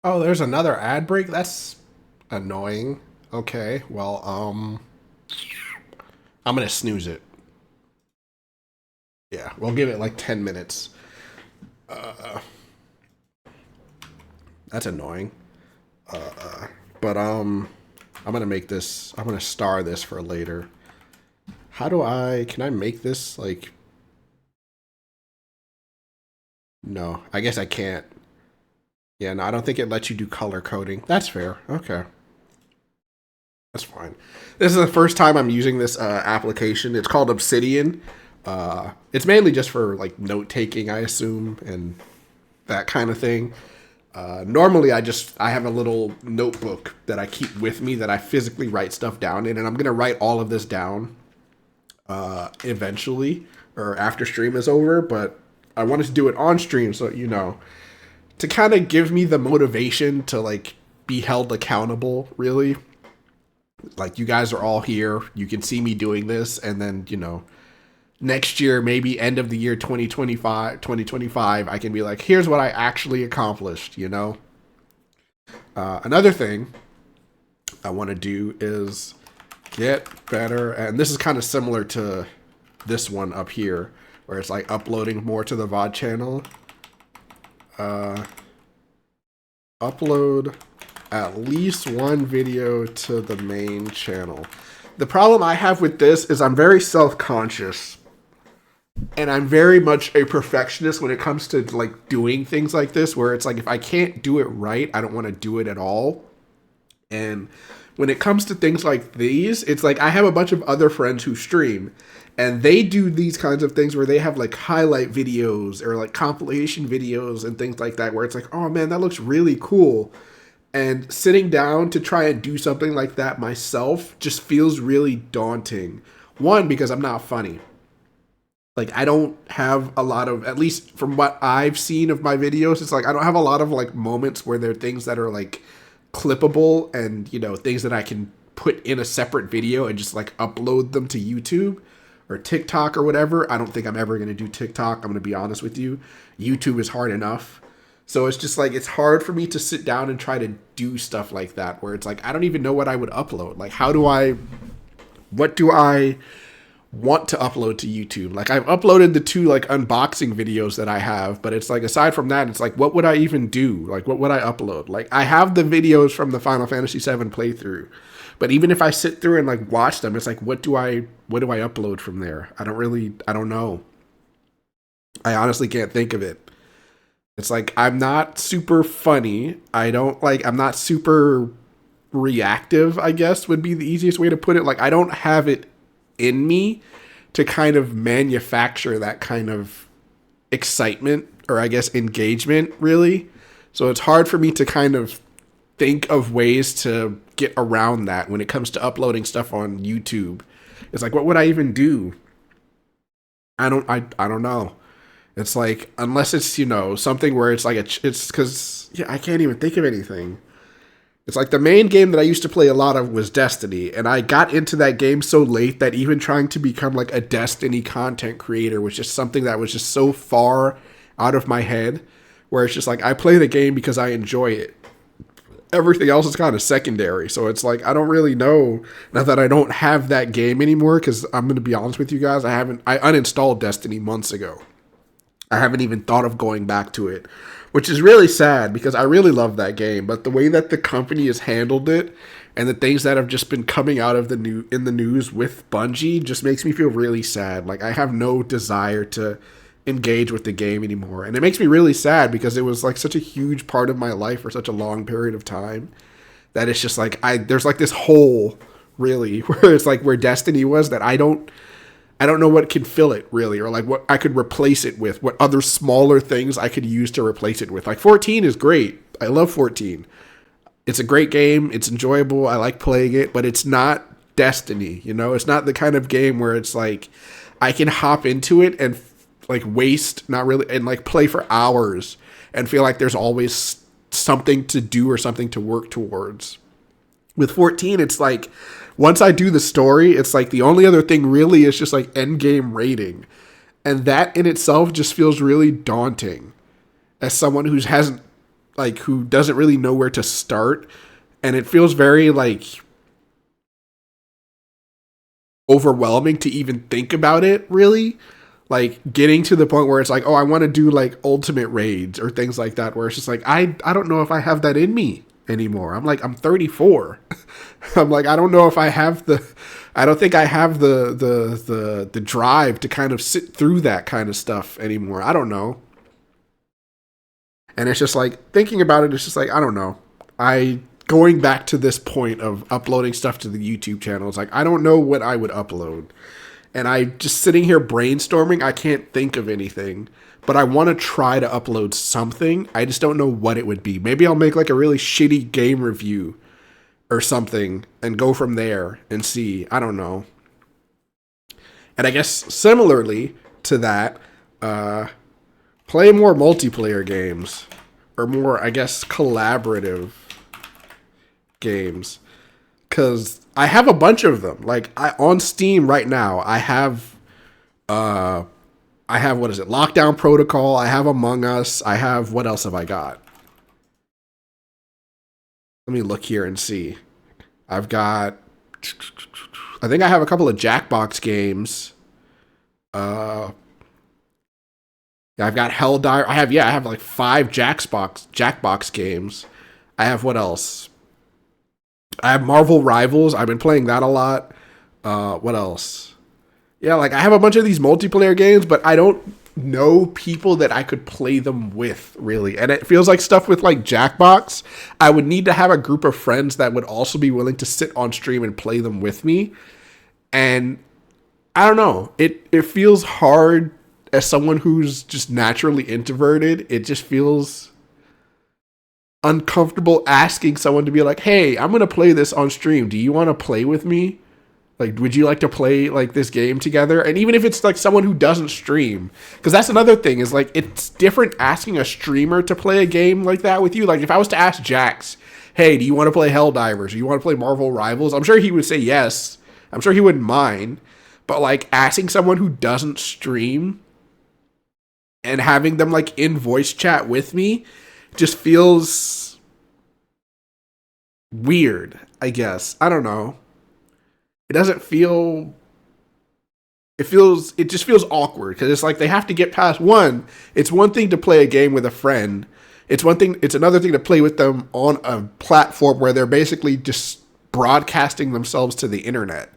Oh, there's another ad break? That's annoying. Okay, well, I'm gonna snooze it. Yeah, we'll give it like 10 minutes. That's annoying. But I'm gonna make this. I'm gonna star this for later. How do I? Can I make this like? No, I guess I can't. Yeah, no, I don't think it lets you do color coding. That's fair. Okay, that's fine. This is the first time I'm using this application. It's called Obsidian. It's mainly just for like note taking, I assume, and that kind of thing. Normally, I have a little notebook that I keep with me that I physically write stuff down in, and I'm gonna write all of this down eventually or after stream is over. But I wanted to do it on stream, so to kind of give me the motivation to like be held accountable. Really, like you guys are all here, you can see me doing this, and then next year, maybe end of the year 2025, I can be like, here's what I actually accomplished. Another thing I want to do is get better, and this is kind of similar to this one up here, where it's like uploading more to the VOD channel. Upload at least one video to the main channel. The problem I have with this is I'm very self-conscious. And I'm very much a perfectionist when it comes to like doing things like this, where it's like if I can't do it right, I don't want to do it at all. And when it comes to things like these, it's like I have a bunch of other friends who stream, and they do these kinds of things where they have like highlight videos or like compilation videos and things like that, where it's like, oh man, that looks really cool. And sitting down to try and do something like that myself just feels really daunting. One, because I'm not funny. Like I don't have a lot of, at least from what I've seen of my videos, it's like I don't have a lot of like moments where there are things that are like clippable and things that I can put in a separate video and just like upload them to YouTube or TikTok or whatever. I don't think I'm ever going to do TikTok. I'm going to be honest with you. YouTube is hard enough. So it's just like it's hard for me to sit down and try to do stuff like that, where it's like I don't even know what I would upload. Like what do I want to upload to YouTube? Like I've uploaded the 2 like unboxing videos that I have, but it's like aside from that, it's like what would I even do? Like what would I upload? Like I have the videos from the Final Fantasy VII playthrough, but even if I sit through and like watch them, it's like what do I upload from there? I don't know. I honestly can't think of it. It's like I'm not super funny. I'm not super reactive, I guess would be the easiest way to put it. Like I don't have it in me to kind of manufacture that kind of excitement or I guess engagement, really. So it's hard for me to kind of think of ways to get around that when it comes to uploading stuff on YouTube. It's like what would I even do? I don't know. It's like unless it's something where it's like it's because I can't even think of anything. It's like the main game that I used to play a lot of was Destiny, and I got into that game so late that even trying to become like a Destiny content creator was just something that was just so far out of my head, where it's just like I play the game because I enjoy it. Everything else is kind of secondary, so it's like I don't really know. Not that I don't have that game anymore, because I'm going to be honest with you guys, I uninstalled Destiny months ago. I haven't even thought of going back to it, which is really sad because I really love that game. But the way that the company has handled it and the things that have just been coming out of in the news with Bungie just makes me feel really sad. Like I have no desire to engage with the game anymore. And it makes me really sad because it was like such a huge part of my life for such a long period of time that it's just like there's like this hole really where it's like where Destiny was that I don't know what can fill it really, or like what I could replace it with, what other smaller things I could use to replace it with. Like 14 is great. I love 14. It's a great game. It's enjoyable. I like playing it, but it's not Destiny, It's not the kind of game where it's like I can hop into it and like waste, not really, and like play for hours and feel like there's always something to do or something to work towards. With 14, it's like once I do the story, it's like the only other thing really is just like end game rating. And that in itself just feels really daunting as someone who hasn't like who doesn't really know where to start, and it feels very like overwhelming to even think about it, really. Like getting to the point where it's like, oh, I want to do like ultimate raids or things like that, where it's just like I don't know if I have that in me anymore. I'm like, I'm 34. I'm like, I don't know if I have the I don't think I have the drive to kind of sit through that kind of stuff anymore. I don't know. And it's just like thinking about it, it's just like, I don't know. I going back to this point of uploading stuff to the YouTube channel, it's like I don't know what I would upload. And I just sitting here brainstorming, I can't think of anything. But I want to try to upload something. I just don't know what it would be. Maybe I'll make like a really shitty game review or something and go from there and see. I don't know. And I guess similarly to that, play more multiplayer games or more, I guess, collaborative games. Because I have a bunch of them. Like on Steam right now, I have what is it? Lockdown Protocol. I have Among Us. I have what else have I got? Let me look here and see. I've got. I think I have a couple of Jackbox games. Uh, I've got Helldire. I have like 5 Jackbox games. I have what else? I have Marvel Rivals. I've been playing that a lot. What else? Yeah, like I have a bunch of these multiplayer games, but I don't know people that I could play them with, really. And it feels like stuff with like Jackbox, I would need to have a group of friends that would also be willing to sit on stream and play them with me. And I don't know. It feels hard as someone who's just naturally introverted. It just feels uncomfortable asking someone to be like, hey, I'm going to play this on stream. Do you want to play with me? Like, would you like to play like this game together? And even if it's like someone who doesn't stream, because that's another thing is like, it's different asking a streamer to play a game like that with you. Like if I was to ask Jax, hey, do you want to play Helldivers? Do you want to play Marvel Rivals? I'm sure he would say yes. I'm sure he wouldn't mind. But like asking someone who doesn't stream and having them like in voice chat with me just feels weird, I guess. I don't know. It doesn't feel it just feels awkward because it's like they have to get past one. It's one thing to play a game with a friend. It's another thing to play with them on a platform where they're basically just broadcasting themselves to the internet.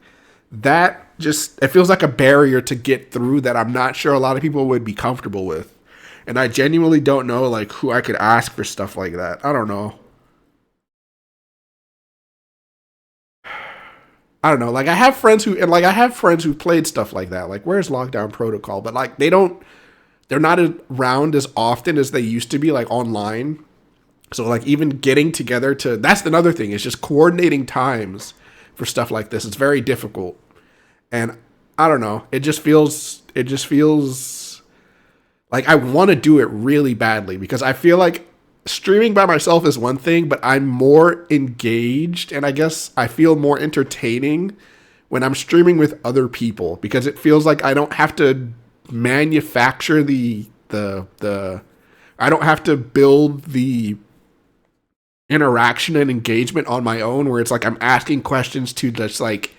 That just it feels like a barrier to get through that I'm not sure a lot of people would be comfortable with. And I genuinely don't know like who I could ask for stuff like that. I don't know. I don't know. Like I have friends who played stuff like that. Like where's Lockdown Protocol? But like they're not around as often as they used to be like online. So like even getting together to that's another thing. It's just coordinating times for stuff like this. It's very difficult. And I don't know. It just feels like I want to do it really badly because I feel like streaming by myself is one thing, but I'm more engaged and I guess I feel more entertaining when I'm streaming with other people because it feels like I don't have to manufacture the I don't have to build the interaction and engagement on my own where it's like I'm asking questions to just like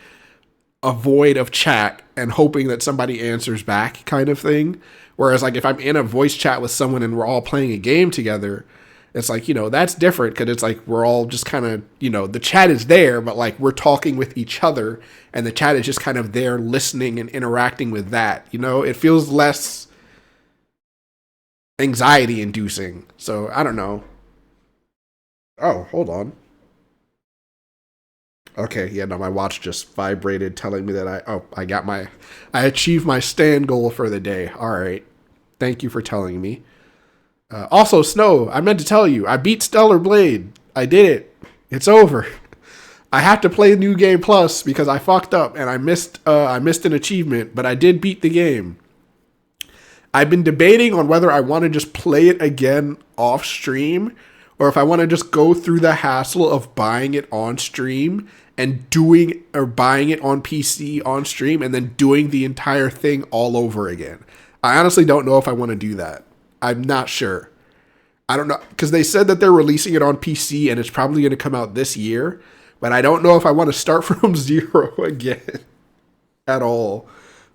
a void of chat and hoping that somebody answers back kind of thing. Whereas like if I'm in a voice chat with someone and we're all playing a game together, it's like, that's different because it's like we're all just kind of, the chat is there, but like we're talking with each other and the chat is just kind of there listening and interacting with that. It feels less anxiety inducing. So I don't know. Oh, hold on. Okay, yeah, no, my watch just vibrated telling me that I achieved my stand goal for the day. All right. Thank you for telling me. Also, Snow, I meant to tell you, I beat Stellar Blade. I did it. It's over. I have to play New Game Plus because I fucked up and I missed an achievement, but I did beat the game. I've been debating on whether I want to just play it again off stream or if I want to just go through the hassle of buying it on stream and buying it on PC on stream and then doing the entire thing all over again. I honestly don't know if I want to do that. I'm not sure. I don't know, because they said that they're releasing it on PC and it's probably going to come out this year. But I don't know if I want to start from zero again at all.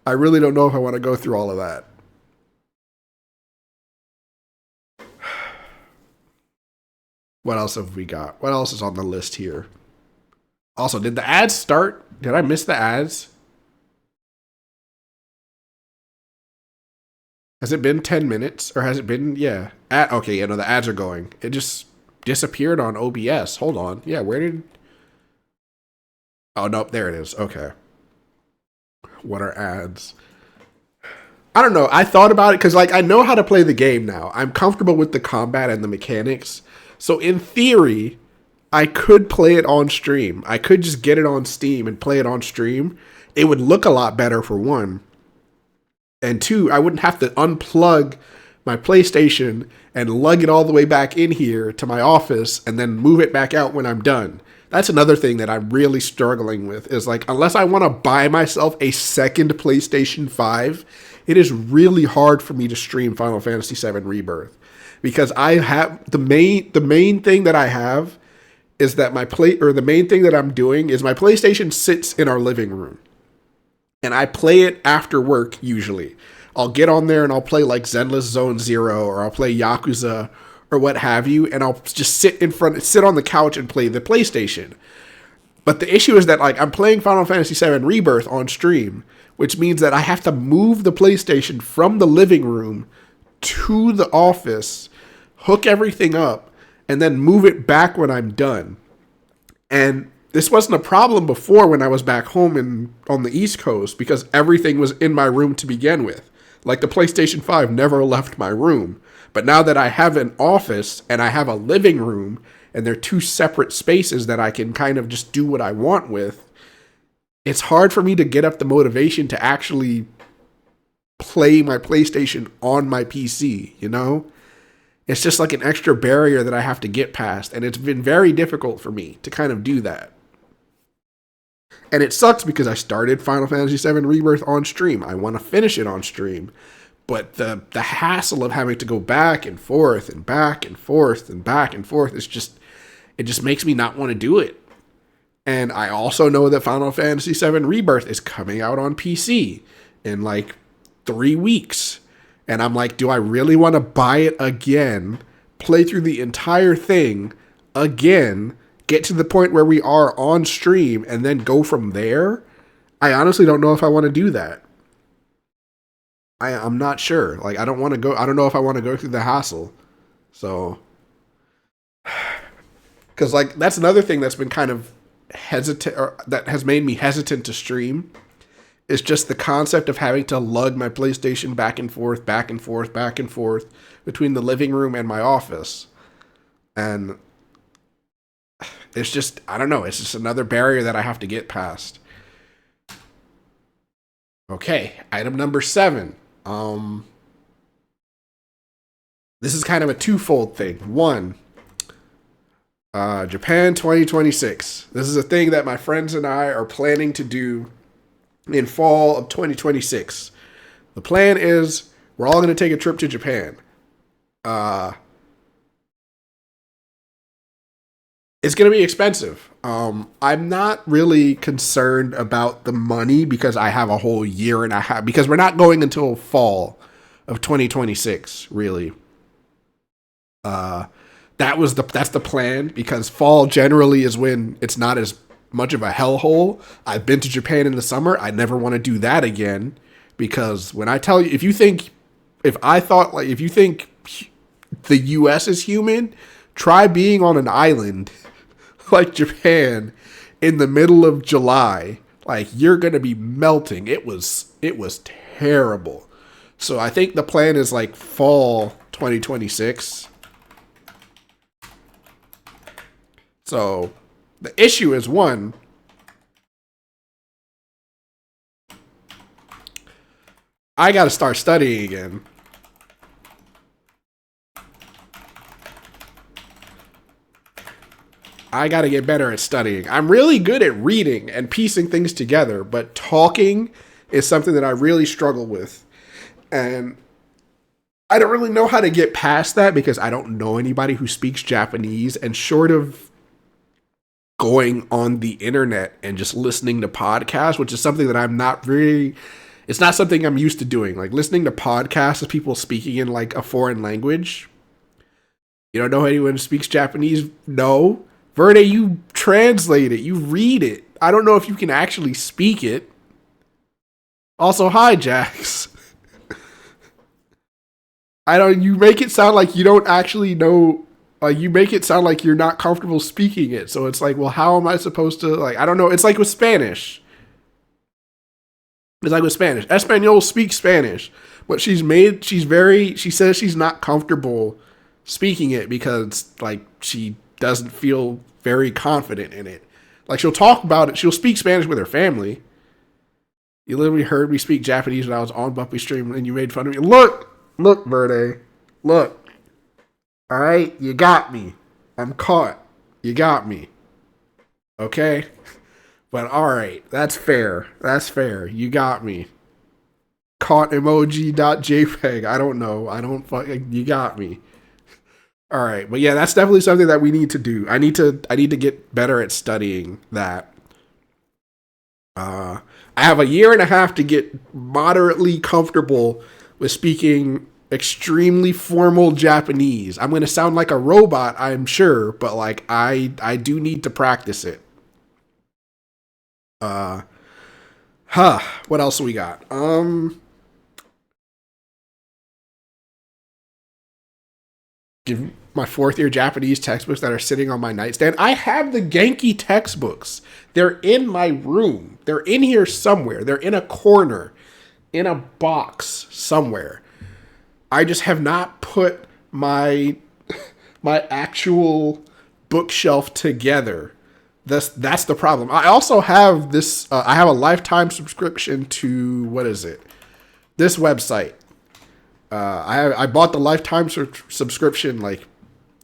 I really don't know if I want to go through all of that. What else have we got? What else is on the list here? Also, did the ads start? Did I miss the ads? Has it been 10 minutes? Or has it been, yeah. Okay, yeah, no, the ads are going. It just disappeared on OBS. Hold on. Yeah, where did... Oh, nope, there it is. Okay. What are ads? I don't know. I thought about it because, like, I know how to play the game now. I'm comfortable with the combat and the mechanics. So, in theory, I could play it on stream. I could just get it on Steam and play it on stream. It would look a lot better, for one. And two, I wouldn't have to unplug my PlayStation and lug it all the way back in here to my office and then move it back out when I'm done. That's another thing that I'm really struggling with is like, unless I want to buy myself a second PlayStation 5, it is really hard for me to stream Final Fantasy VII Rebirth because I have the main thing that I have is that the main thing that I'm doing is my PlayStation sits in our living room. And I play it after work, usually. I'll get on there and I'll play like Zenless Zone Zero or I'll play Yakuza or what have you. And I'll just sit on the couch and play the PlayStation. But the issue is that like I'm playing Final Fantasy VII Rebirth on stream, which means that I have to move the PlayStation from the living room to the office, hook everything up, and then move it back when I'm done. And this wasn't a problem before when I was back home on the East Coast because everything was in my room to begin with. Like the PlayStation 5 never left my room. But now that I have an office and I have a living room and they're two separate spaces that I can kind of just do what I want with, it's hard for me to get up the motivation to actually play my PlayStation on my PC, you know? It's just like an extra barrier that I have to get past, and it's been very difficult for me to kind of do that. And it sucks because I started Final Fantasy VII Rebirth on stream. I want to finish it on stream. But the hassle of having to go back and forth and back and forth and back and forth is just, it just makes me not want to do it. And I also know that Final Fantasy VII Rebirth is coming out on PC in like 3 weeks. And I'm like, do I really want to buy it again, play through the entire thing again, get to the point where we are on stream, and then go from there? I honestly don't know if I want to do that. I'm not sure. Like, I don't want to go. I don't know if I want to go through the hassle. So, because like that's another thing that's been kind of hesitant, or that has made me hesitant to stream. Is just the concept of having to lug my PlayStation back and forth, back and forth, back and forth between the living room and my office, and it's just, I don't know. It's just another barrier that I have to get past. Okay, item number 7. This is kind of a twofold thing. One, Japan 2026. This is a thing that my friends and I are planning to do in fall of 2026. The plan is we're all going to take a trip to Japan. It's going to be expensive. I'm not really concerned about the money because I have a whole year and a half, because we're not going until fall of 2026, really. That's the plan, because fall generally is when it's not as much of a hellhole. I've been to Japan in the summer. I never want to do that again, because when I tell you, if you think the US is humid, try being on an island like Japan in the middle of July. Like, you're going to be melting. It was terrible. So I think the plan is like fall 2026. So the issue is, one, I got to start studying again. I got to get better at studying. I'm really good at reading and piecing things together, but talking is something that I really struggle with. And I don't really know how to get past that because I don't know anybody who speaks Japanese, and short of going on the internet and just listening to podcasts, which is something that I'm not really, it's not something I'm used to doing. Like listening to podcasts of people speaking in like a foreign language. You don't know anyone who speaks Japanese? No. Verde, you translate it, you read it. I don't know if you can actually speak it. Also, hi, Jax. You make it sound like you don't actually know, like, you make it sound like you're not comfortable speaking it. So it's like, well, how am I supposed to, like, I don't know. It's like with Spanish. Espanol speaks Spanish, but she says she's not comfortable speaking it because, like, she doesn't feel very confident in it. Like, she'll talk about it. She'll speak Spanish with her family. You literally heard me speak Japanese when I was on Bumpy Stream and you made fun of me. Look, Verde. Look. Alright? You got me. I'm caught. You got me. Okay? But alright. That's fair. You got me. Caught emoji.jpg. I don't know. You got me. Alright. But yeah, that's definitely something that we need to do. I need to get better at studying that. I have a year and a half to get moderately comfortable with speaking extremely formal Japanese. I'm going to sound like a robot, I'm sure, but like I do need to practice it. What else we got? Give my fourth year Japanese textbooks that are sitting on my nightstand. I have the Genki textbooks. They're in my room. They're in here somewhere. They're in a corner, in a box somewhere. I just have not put my actual bookshelf together. That's the problem. I also have this. I have a lifetime subscription to, what is it? This website. I bought the lifetime subscription like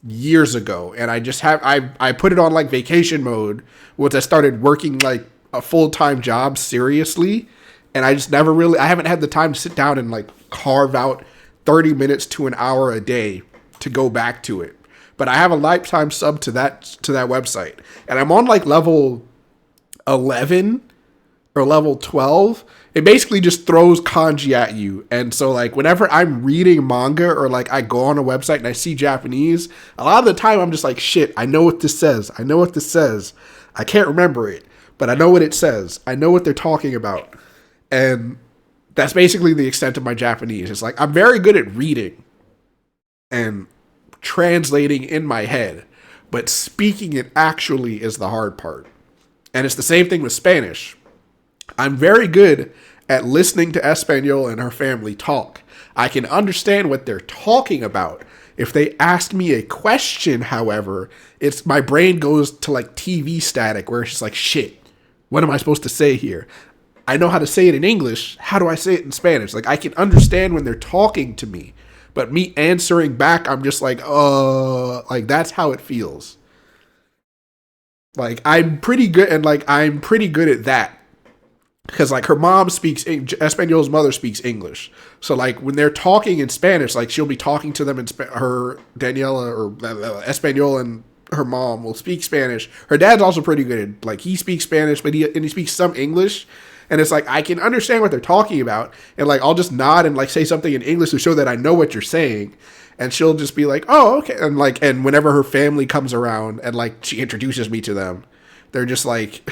years ago, and I put it on like vacation mode once I started working like a full-time job seriously, and I just I haven't had the time to sit down and like carve out 30 minutes to an hour a day to go back to it. But I have a lifetime sub to that website, and I'm on like level 11 or level 12. It basically just throws kanji at you. And so like whenever I'm reading manga or like I go on a website and I see Japanese, a lot of the time I'm just like, shit, I know what this says. I can't remember it, but I know what it says. I know what they're talking about. And that's basically the extent of my Japanese. It's like I'm very good at reading and translating in my head, but speaking it actually is the hard part. And it's the same thing with Spanish. I'm very good at listening to Espanol and her family talk. I can understand what they're talking about. If they ask me a question, however, it's my brain goes to like TV static where it's just like, shit, what am I supposed to say here? I know how to say it in English. How do I say it in Spanish? Like I can understand when they're talking to me, but me answering back, I'm just like that's how it feels. Like I'm pretty good at that. Because like her mom speaks Espanol's mother speaks English, so like when they're talking in Spanish, like she'll be talking to them in her Daniela or Espanol, and her mom will speak Spanish. Her dad's also pretty good at, like, he speaks Spanish, but he speaks some English, and it's like I can understand what they're talking about, and like I'll just nod and like say something in English to show that I know what you're saying, and she'll just be like, oh, okay, and whenever her family comes around and like she introduces me to them, they're just like.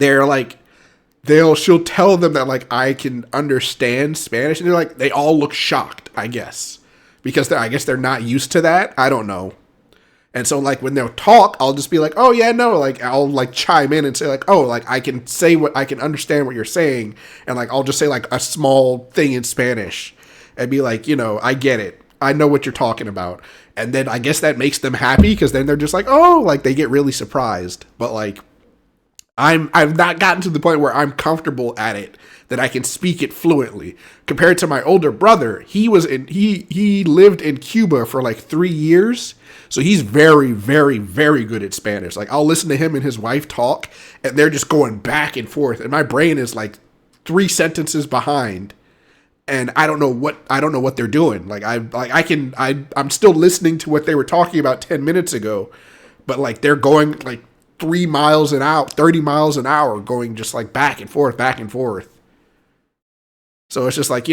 She'll tell them that like I can understand Spanish, and they all look shocked, I guess, because I guess they're not used to that. I don't know. And so like when they'll talk, I'll just be like, oh yeah, no, like I'll like chime in and say like, oh, like I can understand what you're saying, and like I'll just say like a small thing in Spanish and be like, I get it. I know what you're talking about. And then I guess that makes them happy, because then they're just like, oh, like they get really surprised. But like I've not gotten to the point where I'm comfortable at it that I can speak it fluently. Compared to my older brother, he lived in Cuba for like 3 years, so he's very, very, very good at Spanish. Like I'll listen to him and his wife talk, and they're just going back and forth, and my brain is like 3 sentences behind, and I don't know what they're doing. I'm still listening to what they were talking about 10 minutes ago, but like they're going like 3 miles an hour, 30 miles an hour, going just like back and forth, back and forth. So it's just like,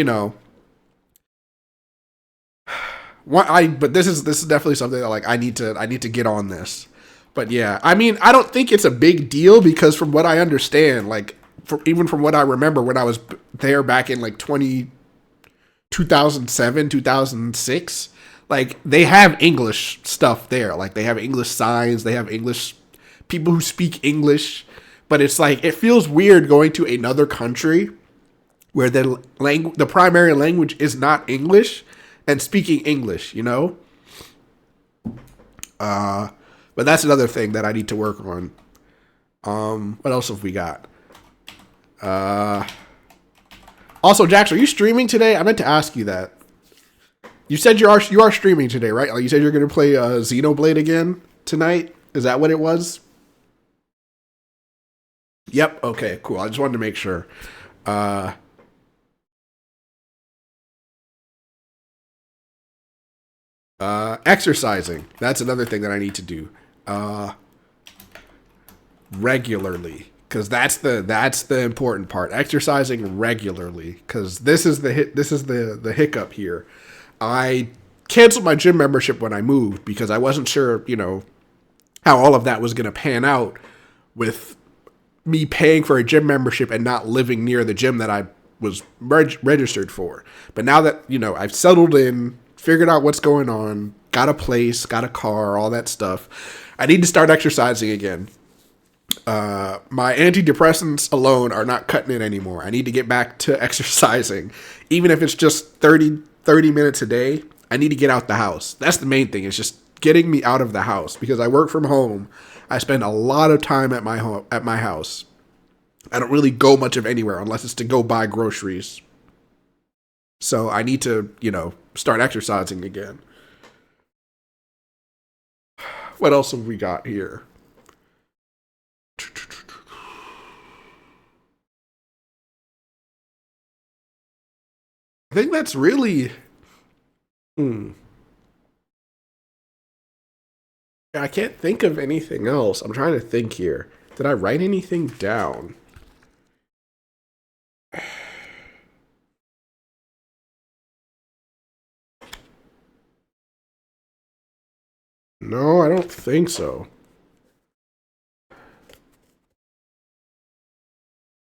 but this is definitely something that like I need to get on this. But yeah, I mean, I don't think it's a big deal because from what I understand, like even from what I remember when I was there back in like 2007, 2006, like they have English stuff there. Like they have English signs, they have English people who speak English, but it's like it feels weird going to another country where the primary language is not English and speaking English, you know? But that's another thing that I need to work on. What else have we got? Also, Jax, are you streaming today? I meant to ask you that. You said you are streaming today, right? Like you said you're going to play Xenoblade again tonight. Is that what it was? Yep. Okay. Cool. I just wanted to make sure. Exercising. That's another thing that I need to do. Regularly, because that's the important part. Exercising regularly, because this is the hiccup here. I canceled my gym membership when I moved because I wasn't sure, how all of that was going to pan out with me paying for a gym membership and not living near the gym that I was registered for. But now that, I've settled in, figured out what's going on, got a place, got a car, all that stuff, I need to start exercising again. My antidepressants alone are not cutting it anymore. I need to get back to exercising. Even if it's just 30 minutes a day, I need to get out the house. That's the main thing. It's just getting me out of the house because I work from home. I spend a lot of time at my house. I don't really go much of anywhere unless it's to go buy groceries. So I need to, start exercising again. What else have we got here? I think that's really. I can't think of anything else. I'm trying to think here. Did I write anything down? No, I don't think so.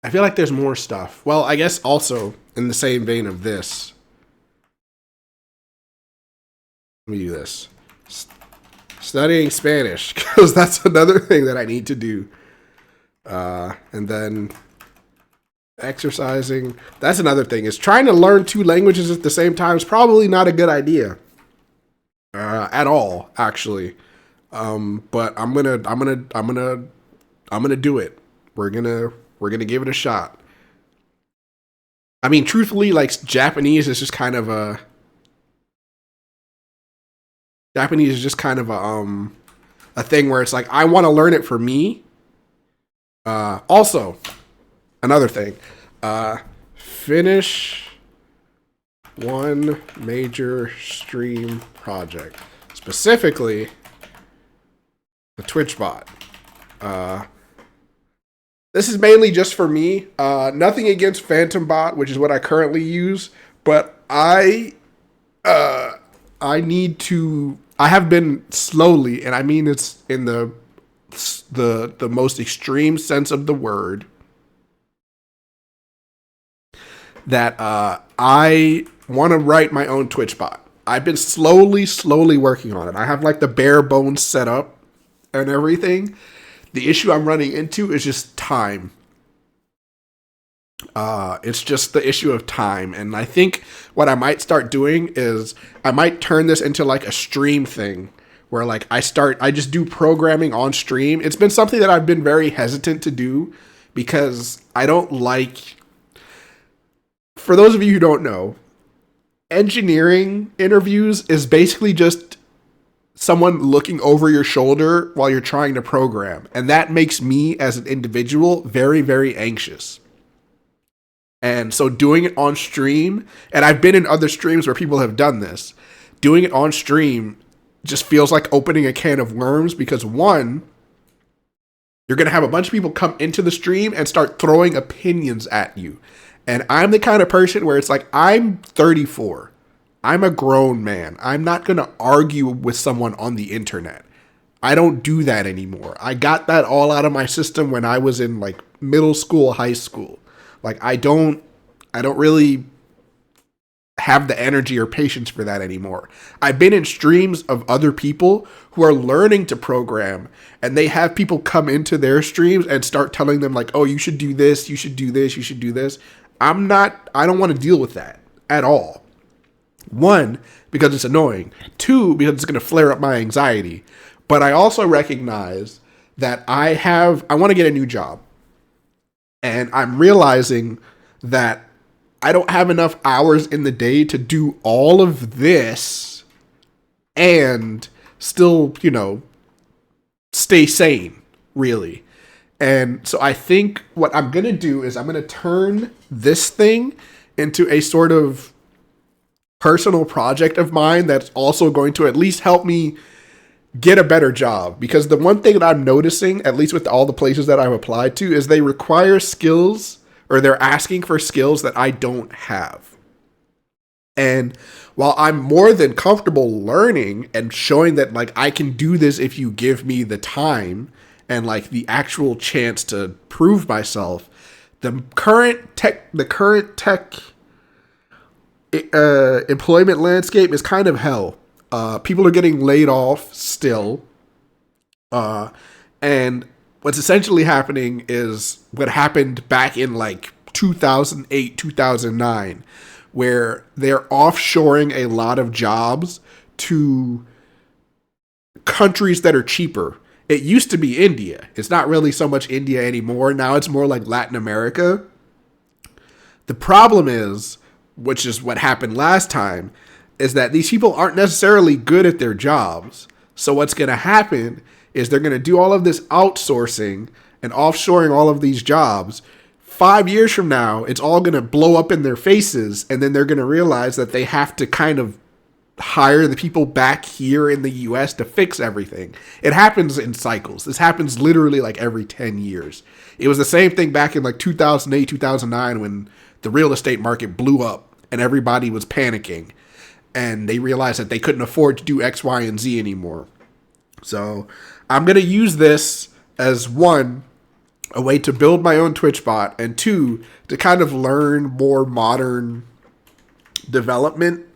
I feel like there's more stuff. Well, I guess also in the same vein of this. Let me do this. Studying Spanish, because that's another thing that I need to do. And then exercising. That's another thing. Is trying to learn 2 languages at the same time is probably not a good idea. At all, actually. But I'm gonna do it. We're gonna give it a shot. I mean, truthfully, like Japanese is just kind of a thing where it's like I want to learn it for me. Also, another thing, finish one major stream project, specifically the Twitch bot. This is mainly just for me. Nothing against Phantom Bot, which is what I currently use, but I need to. I have been slowly, and I mean it's in the most extreme sense of the word, that I want to write my own Twitch bot. I've been slowly working on it. I have like the bare bones set up and everything. The issue I'm running into is just time. It's just the issue of time. And I think what I might start doing is I might turn this into like a stream thing where like I just do programming on stream. It's been something that I've been very hesitant to do because I don't like, for those of you who don't know, engineering interviews is basically just someone looking over your shoulder while you're trying to program. And that makes me as an individual very, very anxious. And so doing it on stream, and I've been in other streams where people have done this, doing it on stream just feels like opening a can of worms because one, you're going to have a bunch of people come into the stream and start throwing opinions at you. And I'm the kind of person where it's like, I'm 34. I'm a grown man. I'm not going to argue with someone on the internet. I don't do that anymore. I got that all out of my system when I was in like middle school, high school. Like I don't really have the energy or patience for that anymore. I've been in streams of other people who are learning to program and they have people come into their streams and start telling them like, "Oh, you should do this, you should do this, you should do this." I don't want to deal with that at all. One, because it's annoying. Two, because it's going to flare up my anxiety. But I also recognize that I want to get a new job. And I'm realizing that I don't have enough hours in the day to do all of this and still, stay sane, really. And so I think what I'm going to do is I'm going to turn this thing into a sort of personal project of mine that's also going to at least help me get a better job. Because the one thing that I'm noticing, at least with all the places that I've applied to, is they require skills or they're asking for skills that I don't have. And while I'm more than comfortable learning and showing that like I can do this if you give me the time and like the actual chance to prove myself, the current tech employment landscape is kind of hell. People are getting laid off still. And what's essentially happening is what happened back in like 2008, 2009, where they're offshoring a lot of jobs to countries that are cheaper. It used to be India. It's not really so much India anymore. Now it's more like Latin America. The problem is, which is what happened last time, is that these people aren't necessarily good at their jobs. So what's going to happen is they're going to do all of this outsourcing and offshoring all of these jobs. 5 years from now, it's all going to blow up in their faces, and then they're going to realize that they have to kind of hire the people back here in the US to fix everything. It happens in cycles. This happens literally like every 10 years. It was the same thing back in like 2008, 2009 when the real estate market blew up and everybody was panicking and they realized that they couldn't afford to do X, Y, and Z anymore. So I'm going to use this as one, a way to build my own Twitch bot, and two, to kind of learn more modern development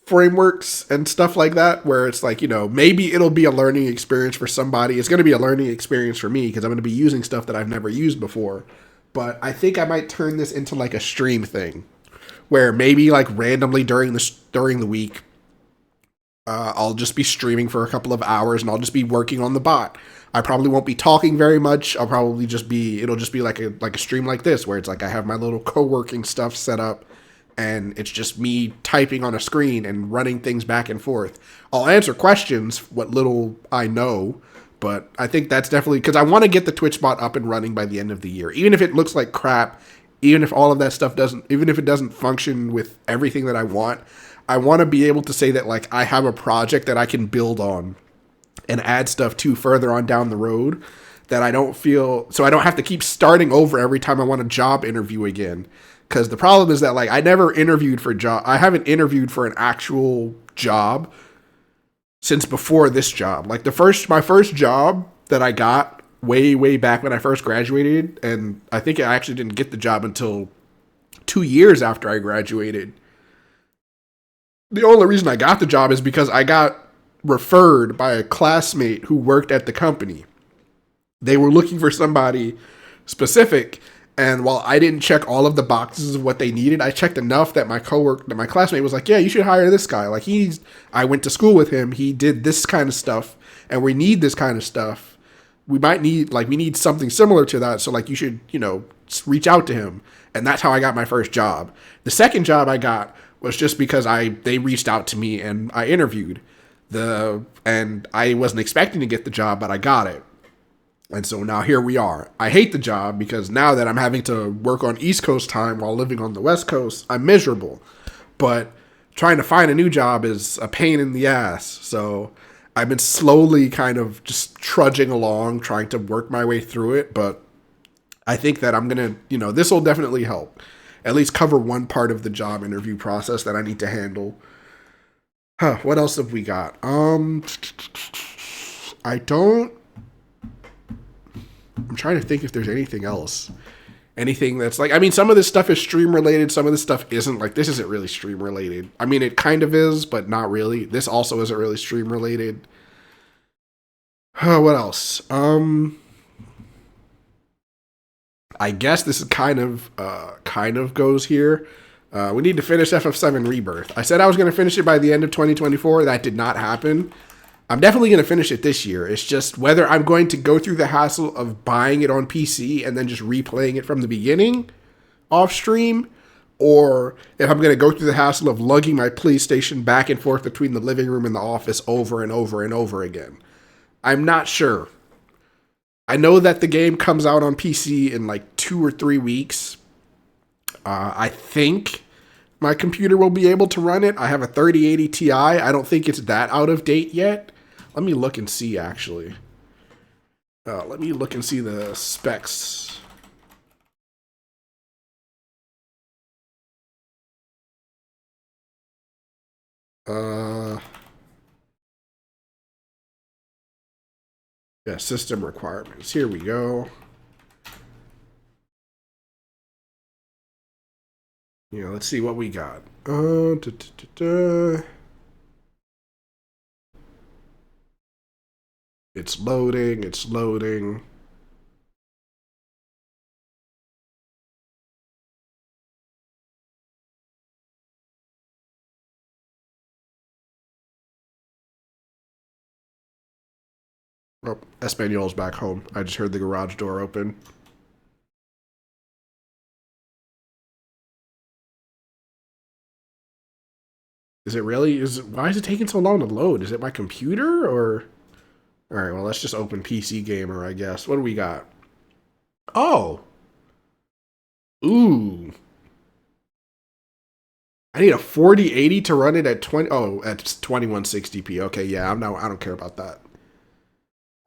frameworks and stuff like that, where it's like, maybe it'll be a learning experience for somebody. It's going to be a learning experience for me because I'm going to be using stuff that I've never used before. But I think I might turn this into like a stream thing where maybe like randomly during the week, I'll just be streaming for a couple of hours and I'll just be working on the bot. I probably won't be talking very much. It'll just be like a stream like this where it's like I have my little co-working stuff set up and it's just me typing on a screen and running things back and forth. I'll answer questions, what little I know, but I think that's definitely because I want to get the Twitch bot up and running by the end of the year. Even if it looks like crap, even if all of that stuff even if it doesn't function with everything that I want to be able to say that like I have a project that I can build on and add stuff to further on down the road that I don't have to keep starting over every time I want a job interview again. Because the problem is that like I never interviewed for I haven't interviewed for an actual job since before this job. Like my first job that I got way back when I first graduated, and I think I actually didn't get the job until 2 years after I graduated. The only reason I got the job is because I got referred by a classmate who worked at the company. They were looking for somebody specific, and while I didn't check all of the boxes of what they needed, I checked enough that my classmate was like, "Yeah, you should hire this guy. Like I went to school with him. He did this kind of stuff, and we need this kind of stuff. We need something similar to that. So like you should, reach out to him." And that's how I got my first job. The second job I got was just because they reached out to me and I interviewed and I wasn't expecting to get the job, but I got it. And so now here we are. I hate the job because now that I'm having to work on East Coast time while living on the West Coast, I'm miserable. But trying to find a new job is a pain in the ass. So I've been slowly kind of just trudging along, trying to work my way through it. But I think that I'm going to, this will definitely help. At least cover one part of the job interview process that I need to handle. What else have we got? I don't. I'm trying to think if there's anything else. Anything that's like, I mean, some of this stuff is stream related. Some of this stuff isn't. Like, this isn't really stream related. I mean, it kind of is, but not really. This also isn't really stream related. What else? I guess this is kind of goes here. We need to finish FF7 Rebirth. I said I was going to finish it by the end of 2024. That did not happen. I'm definitely going to finish it this year. It's just whether I'm going to go through the hassle of buying it on PC and then just replaying it from the beginning off stream, or if I'm going to go through the hassle of lugging my PlayStation back and forth between the living room and the office over and over and over again. I'm not sure. I know that the game comes out on PC in like 2 or 3 weeks. I think my computer will be able to run it. I have a 3080 Ti. I don't think it's that out of date yet. Let me look and see, actually. Let me look and see the specs. Yeah, system requirements. Here we go. Let's see what we got. It's loading. It's loading. Oh, Espanol's back home. I just heard the garage door open. Is it really? Why is it taking so long to load? Is it my computer or? All right, well, let's just open PC Gamer, I guess. What do we got? Oh. Ooh. I need a 4080 to run it at 20. Oh, at 2160p. Okay, yeah, I don't care about that.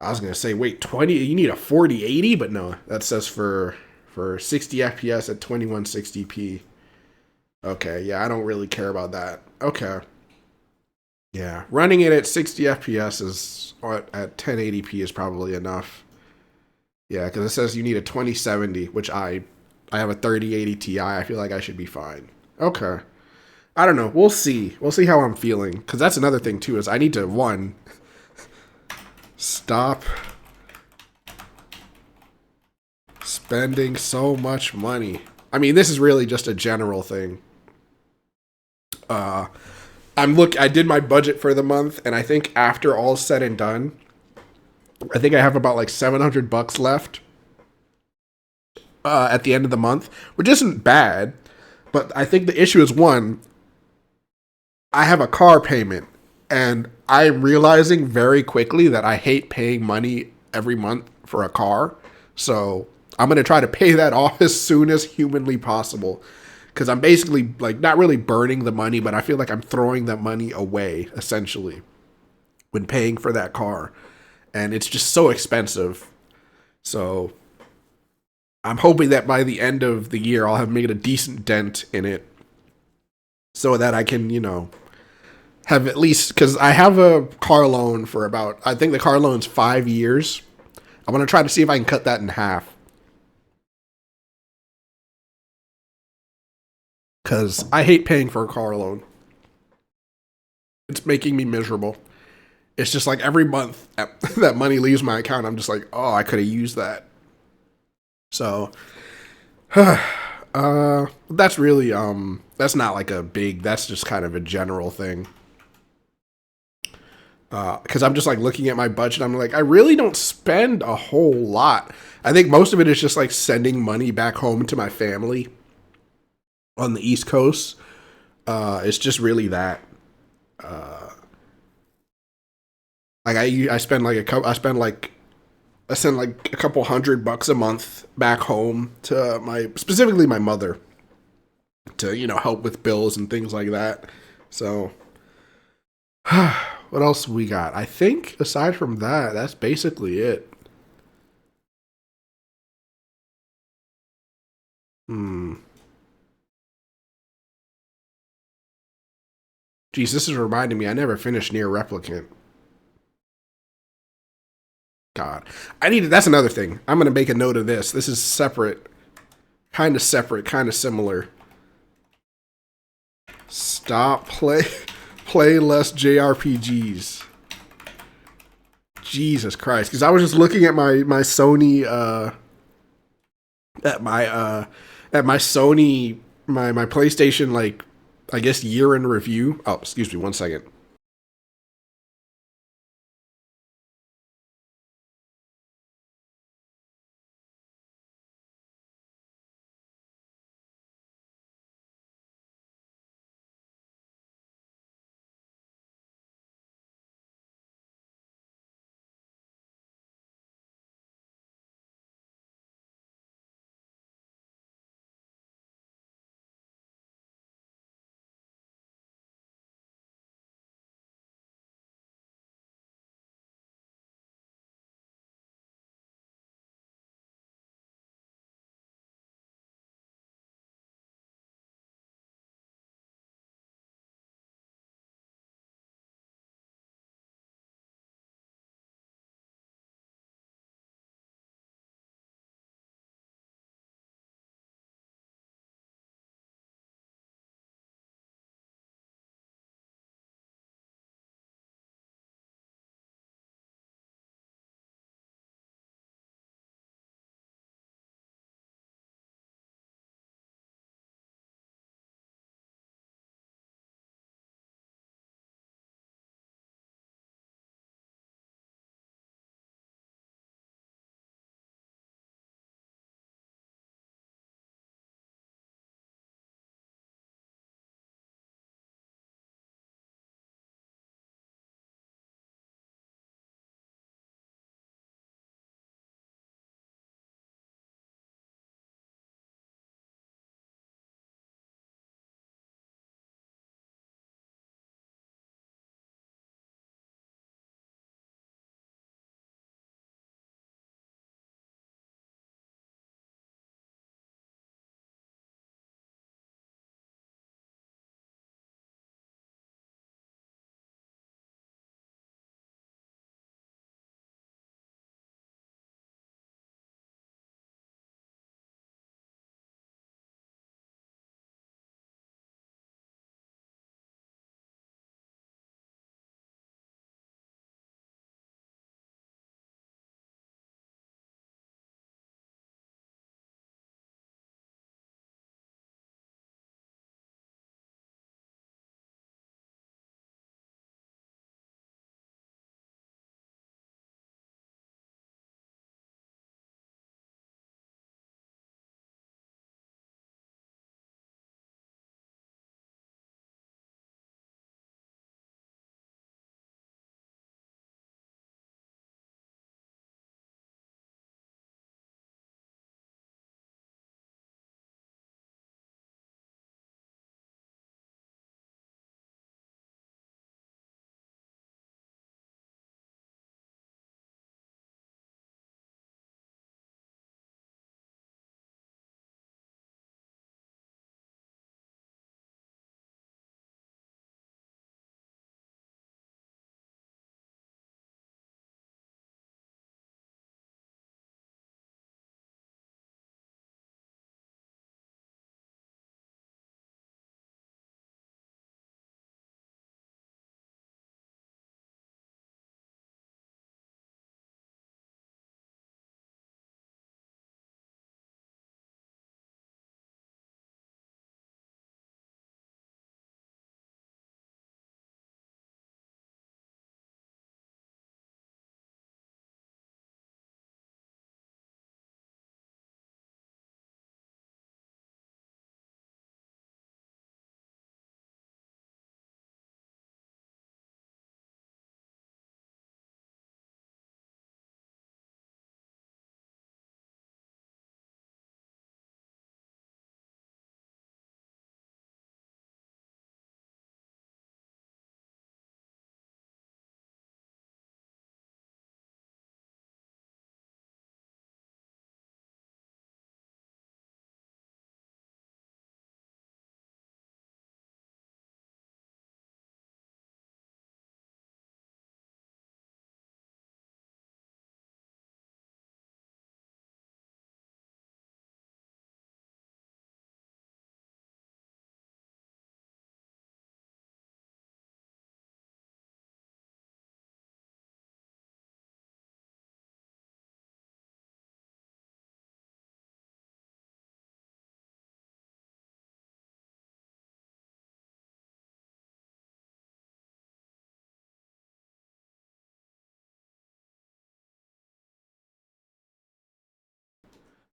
I was gonna say, wait, 20. You need a 4080, but no, that says for 60 FPS at 2160p. Okay, yeah, I don't really care about that. Okay. Yeah, running it at 60 FPS is at 1080p is probably enough. Yeah, because it says you need a 2070, which I have a 3080 Ti. I feel like I should be fine. Okay. I don't know. We'll see. We'll see how I'm feeling. Because that's another thing, too, is I need to, one, stop spending so much money. I mean, this is really just a general thing. I did my budget for the month, and I think after all's said and done, I think I have about like $700 left at the end of the month, which isn't bad. But I think the issue is, one, I have a car payment, and I'm realizing very quickly that I hate paying money every month for a car. So I'm going to try to pay that off as soon as humanly possible. Because I'm basically like not really burning the money, but I feel like I'm throwing that money away, essentially, when paying for that car. And it's just so expensive. So I'm hoping that by the end of the year, I'll have made a decent dent in it so that I can, have at least, because I have a car loan for about, I think the car loan's 5 years. I want to try to see if I can cut that in half. Because I hate paying for a car loan. It's making me miserable. It's just like every month that money leaves my account, I'm just like, oh, I could have used that. So, that's really, that's not like a big, that's just kind of a general thing. Because I'm just like looking at my budget, I'm like, I really don't spend a whole lot. I think most of it is just like sending money back home to my family on the East Coast. It's just really that. Like I spend like I send like a couple $100 a month back home to specifically my mother to, help with bills and things like that. So, what else we got? I think aside from that, that's basically it. Hmm. Geez, this is reminding me. I never finished Near Replicant. God, I need. That's another thing. I'm gonna make a note of this. This is separate, kind of similar. Stop play less JRPGs. Jesus Christ! Because I was just looking at my Sony at my Sony my PlayStation, like, I guess, year in review. Oh, excuse me, 1 second.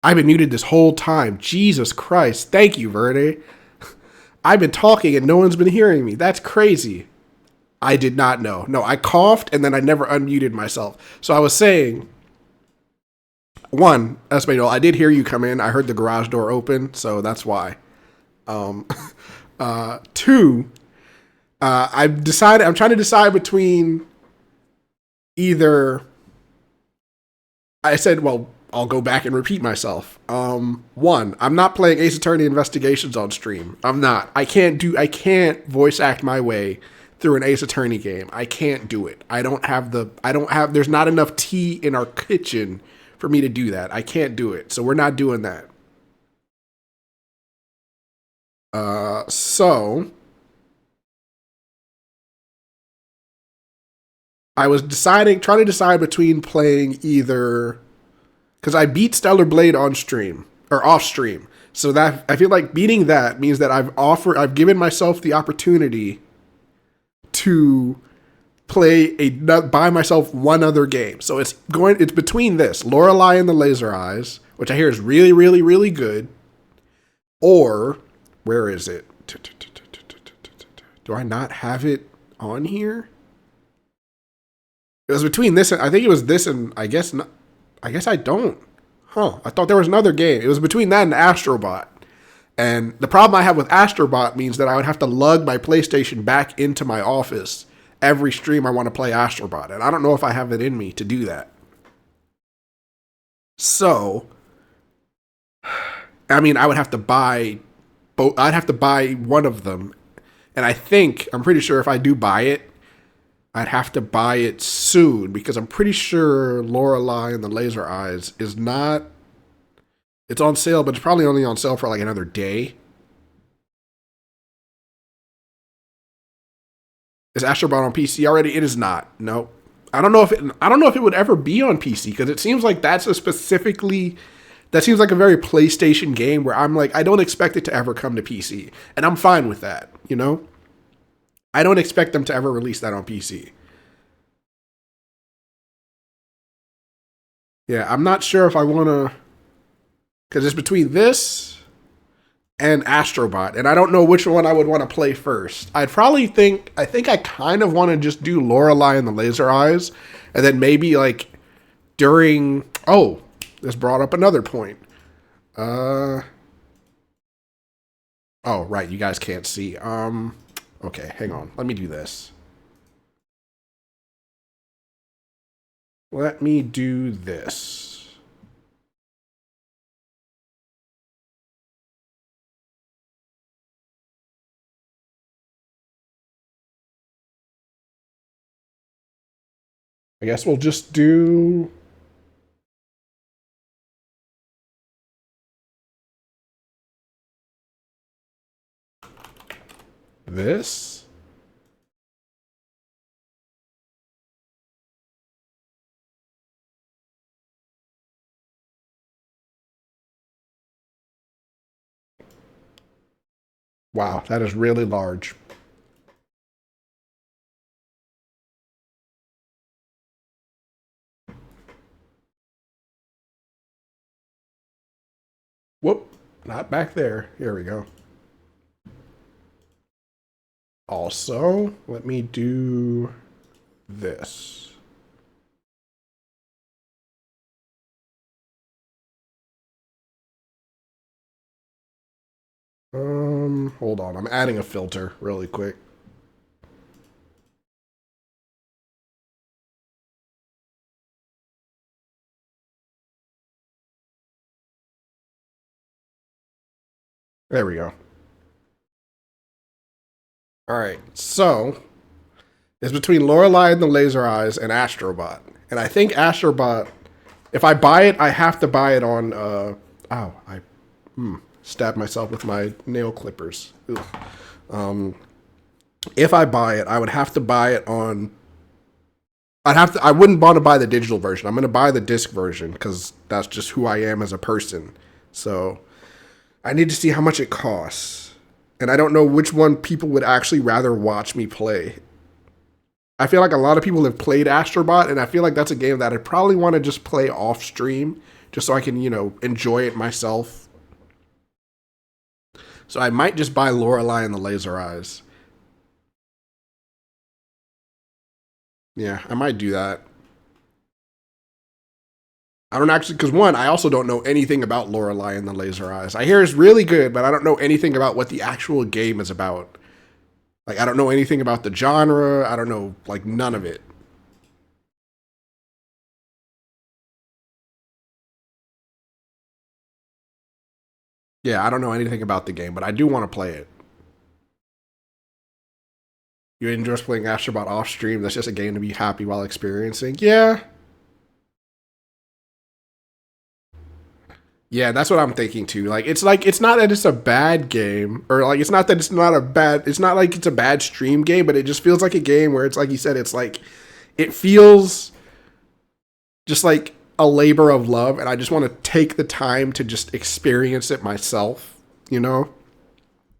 I've been muted this whole time. Jesus Christ. Thank you, Verde. I've been talking and no one's been hearing me. That's crazy. I did not know. No, I coughed and then I never unmuted myself. So I was saying, one, Espanol, I did hear you come in. I heard the garage door open, so that's why. Um, two, I'm trying to decide between either, I said, well, I'll go back and repeat myself. One, I'm not playing Ace Attorney Investigations on stream. I'm not. I can't voice act my way through an Ace Attorney game. I can't do it. There's not enough tea in our kitchen for me to do that. I can't do it. So we're not doing that. So I was trying to decide between playing either, because I beat Stellar Blade on stream or off stream. So that I feel like beating that means that I've given myself the opportunity to buy myself one other game. So it's between this, Lorelei and the Laser Eyes, which I hear is really, really, really good, or where is it? Do I not have it on here? It was between this and I think it was this and I guess not, I guess I don't. Huh. I thought there was another game. It was between that and Astrobot. And the problem I have with Astrobot means that I would have to lug my PlayStation back into my office every stream I want to play Astrobot. And I don't know if I have it in me to do that. So, I mean, I would have to buy both. I'd have to buy one of them. And I'm pretty sure if I do buy it, I'd have to buy it soon because I'm pretty sure Lorelei and the Laser Eyes is not. It's on sale, but it's probably only on sale for like another day. Is Astrobot on PC already? It is not. No. I don't know if it would ever be on PC because it seems like that seems like a very PlayStation game where I'm like, I don't expect it to ever come to PC. And I'm fine with that, you know? I don't expect them to ever release that on PC. Yeah, I'm not sure if I want to, because it's between this and Astrobot, and I don't know which one I would want to play first. I think I kind of want to just do Lorelei and the Laser Eyes, and then maybe like this brought up another point. Oh, right, you guys can't see. Okay, hang on. Let me do this. Let me do this. I guess we'll just do this. Wow, that is really large. Whoop, not back there. Here we go. Also, let me do this. Hold on. I'm adding a filter really quick. There we go. All right. So, it's between Lorelei and the Laser Eyes and Astrobot. And I think Astrobot, if I buy it, I have to buy it on I stabbed myself with my nail clippers. If I buy it, I would have to buy it on I wouldn't want to buy the digital version. I'm going to buy the disc version cuz that's just who I am as a person. So, I need to see how much it costs. And I don't know which one people would actually rather watch me play. I feel like a lot of people have played Astrobot, and I feel like that's a game that I'd probably want to just play off stream just so I can, enjoy it myself. So I might just buy Lorelei and the Laser Eyes. Yeah, I might do that. I don't actually, because one, I also don't know anything about Lorelei and the Laser Eyes. I hear it's really good, but I don't know anything about what the actual game is about. Like, I don't know anything about the genre. I don't know, like, none of it. Yeah, I don't know anything about the game, but I do want to play it. You enjoy playing Astrobot off stream? That's just a game to be happy while experiencing. Yeah, yeah, that's what I'm thinking too. Like it's not that it's a bad game, or like it's not that it's not a bad. It's not like it's a bad stream game, but it just feels like a game where it's like you said. It's like it feels just like a labor of love, and I just want to take the time to just experience it myself. You know.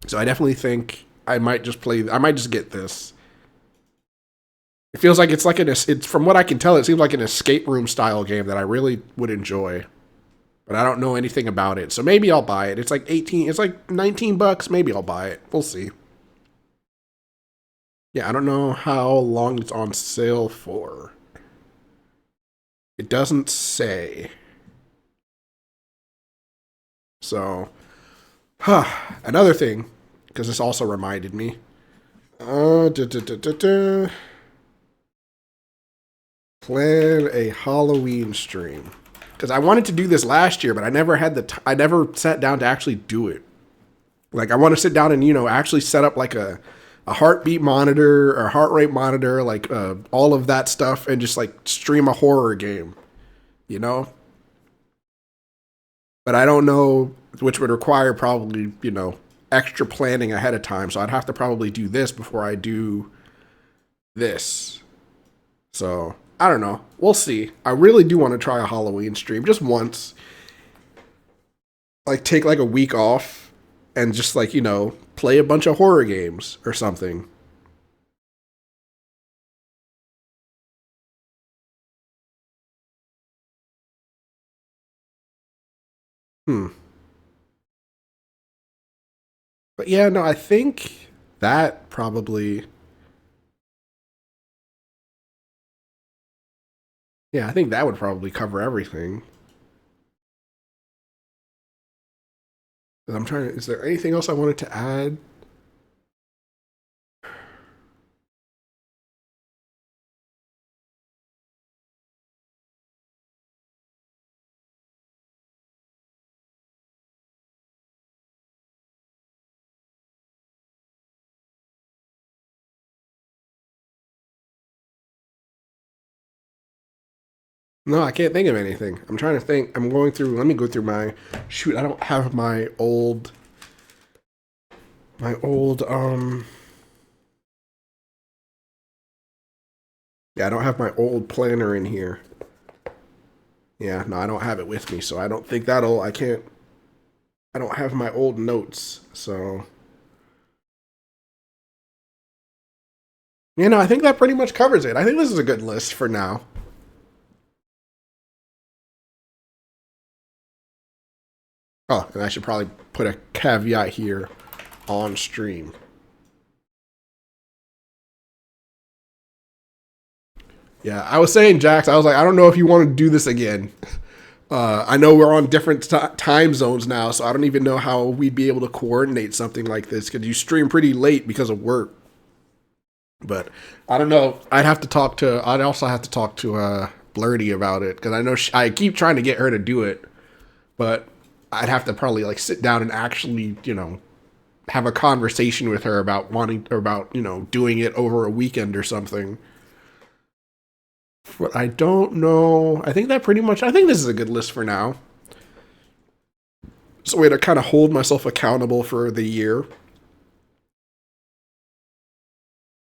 So I definitely think I might just play. I might just get this. It feels like it's like it's from what I can tell, it seems like an escape room style game that I really would enjoy. But I don't know anything about it. So maybe I'll buy it. It's like 18, it's like 19 bucks. Maybe I'll buy it. We'll see. Yeah, I don't know how long it's on sale for. It doesn't say. So, another thing, because this also reminded me. Da, da, da, da, da. Plan a Halloween stream. Because I wanted to do this last year, but I never had I never sat down to actually do it. Like I want to sit down and actually set up like a heartbeat monitor or heart rate monitor, like all of that stuff, and just like stream a horror game, you know. But I don't know, which would require probably extra planning ahead of time. So I'd have to probably do this before I do this. So I don't know. We'll see. I really do want to try a Halloween stream just once. Like take like a week off and just like, play a bunch of horror games or something. Hmm. But yeah, no, I think that probably yeah, I think that would probably cover everything. I'm trying to, is there anything else I wanted to add? No, I can't think of anything. I'm trying to think. I'm going through. Let me go through my. Shoot, I don't have my old. My old. Yeah, I don't have my old planner in here. Yeah, no, I don't have it with me, so I don't think that'll. I can't. I don't have my old notes, so. I think that pretty much covers it. I think this is a good list for now. Oh, and I should probably put a caveat here on stream. Yeah, I was saying, Jax, I was like, I don't know if you want to do this again. I know we're on different time zones now, so I don't even know how we'd be able to coordinate something like this because you stream pretty late because of work. But I don't know. I'd also have to talk to Blurdy about it because I know I keep trying to get her to do it, but I'd have to probably like sit down and actually, have a conversation with her about wanting or about doing it over a weekend or something. But I don't know. I think that pretty much. I think this is a good list for now. So way to kind of hold myself accountable for the year.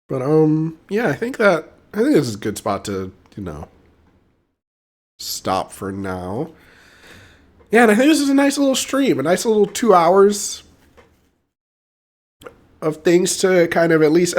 But yeah, I think this is a good spot to stop for now. Yeah, and I think this is a nice little stream, a nice little 2 hours of things to kind of at least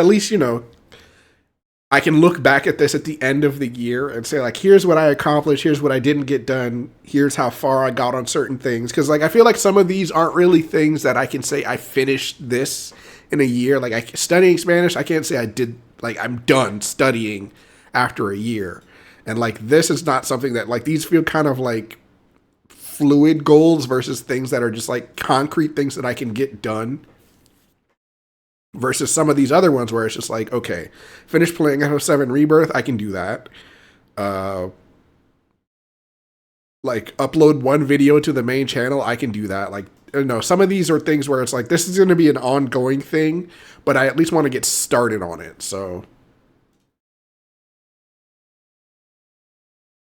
I can look back at this at the end of the year and say, like, here's what I accomplished, here's what I didn't get done, here's how far I got on certain things. Because, like, I feel like some of these aren't really things that I can say I finished this in a year. Like, studying Spanish, I can't say I did, like, I'm done studying after a year. And, like, this is not something that, like, these feel kind of like fluid goals versus things that are just, like, concrete things that I can get done versus some of these other ones where it's just like, okay, finish playing FF7 Rebirth, I can do that. Uh, like upload one video to the main channel, I can do that. Like, you know, some of these are things where it's like this is going to be an ongoing thing, but I at least want to get started on it. So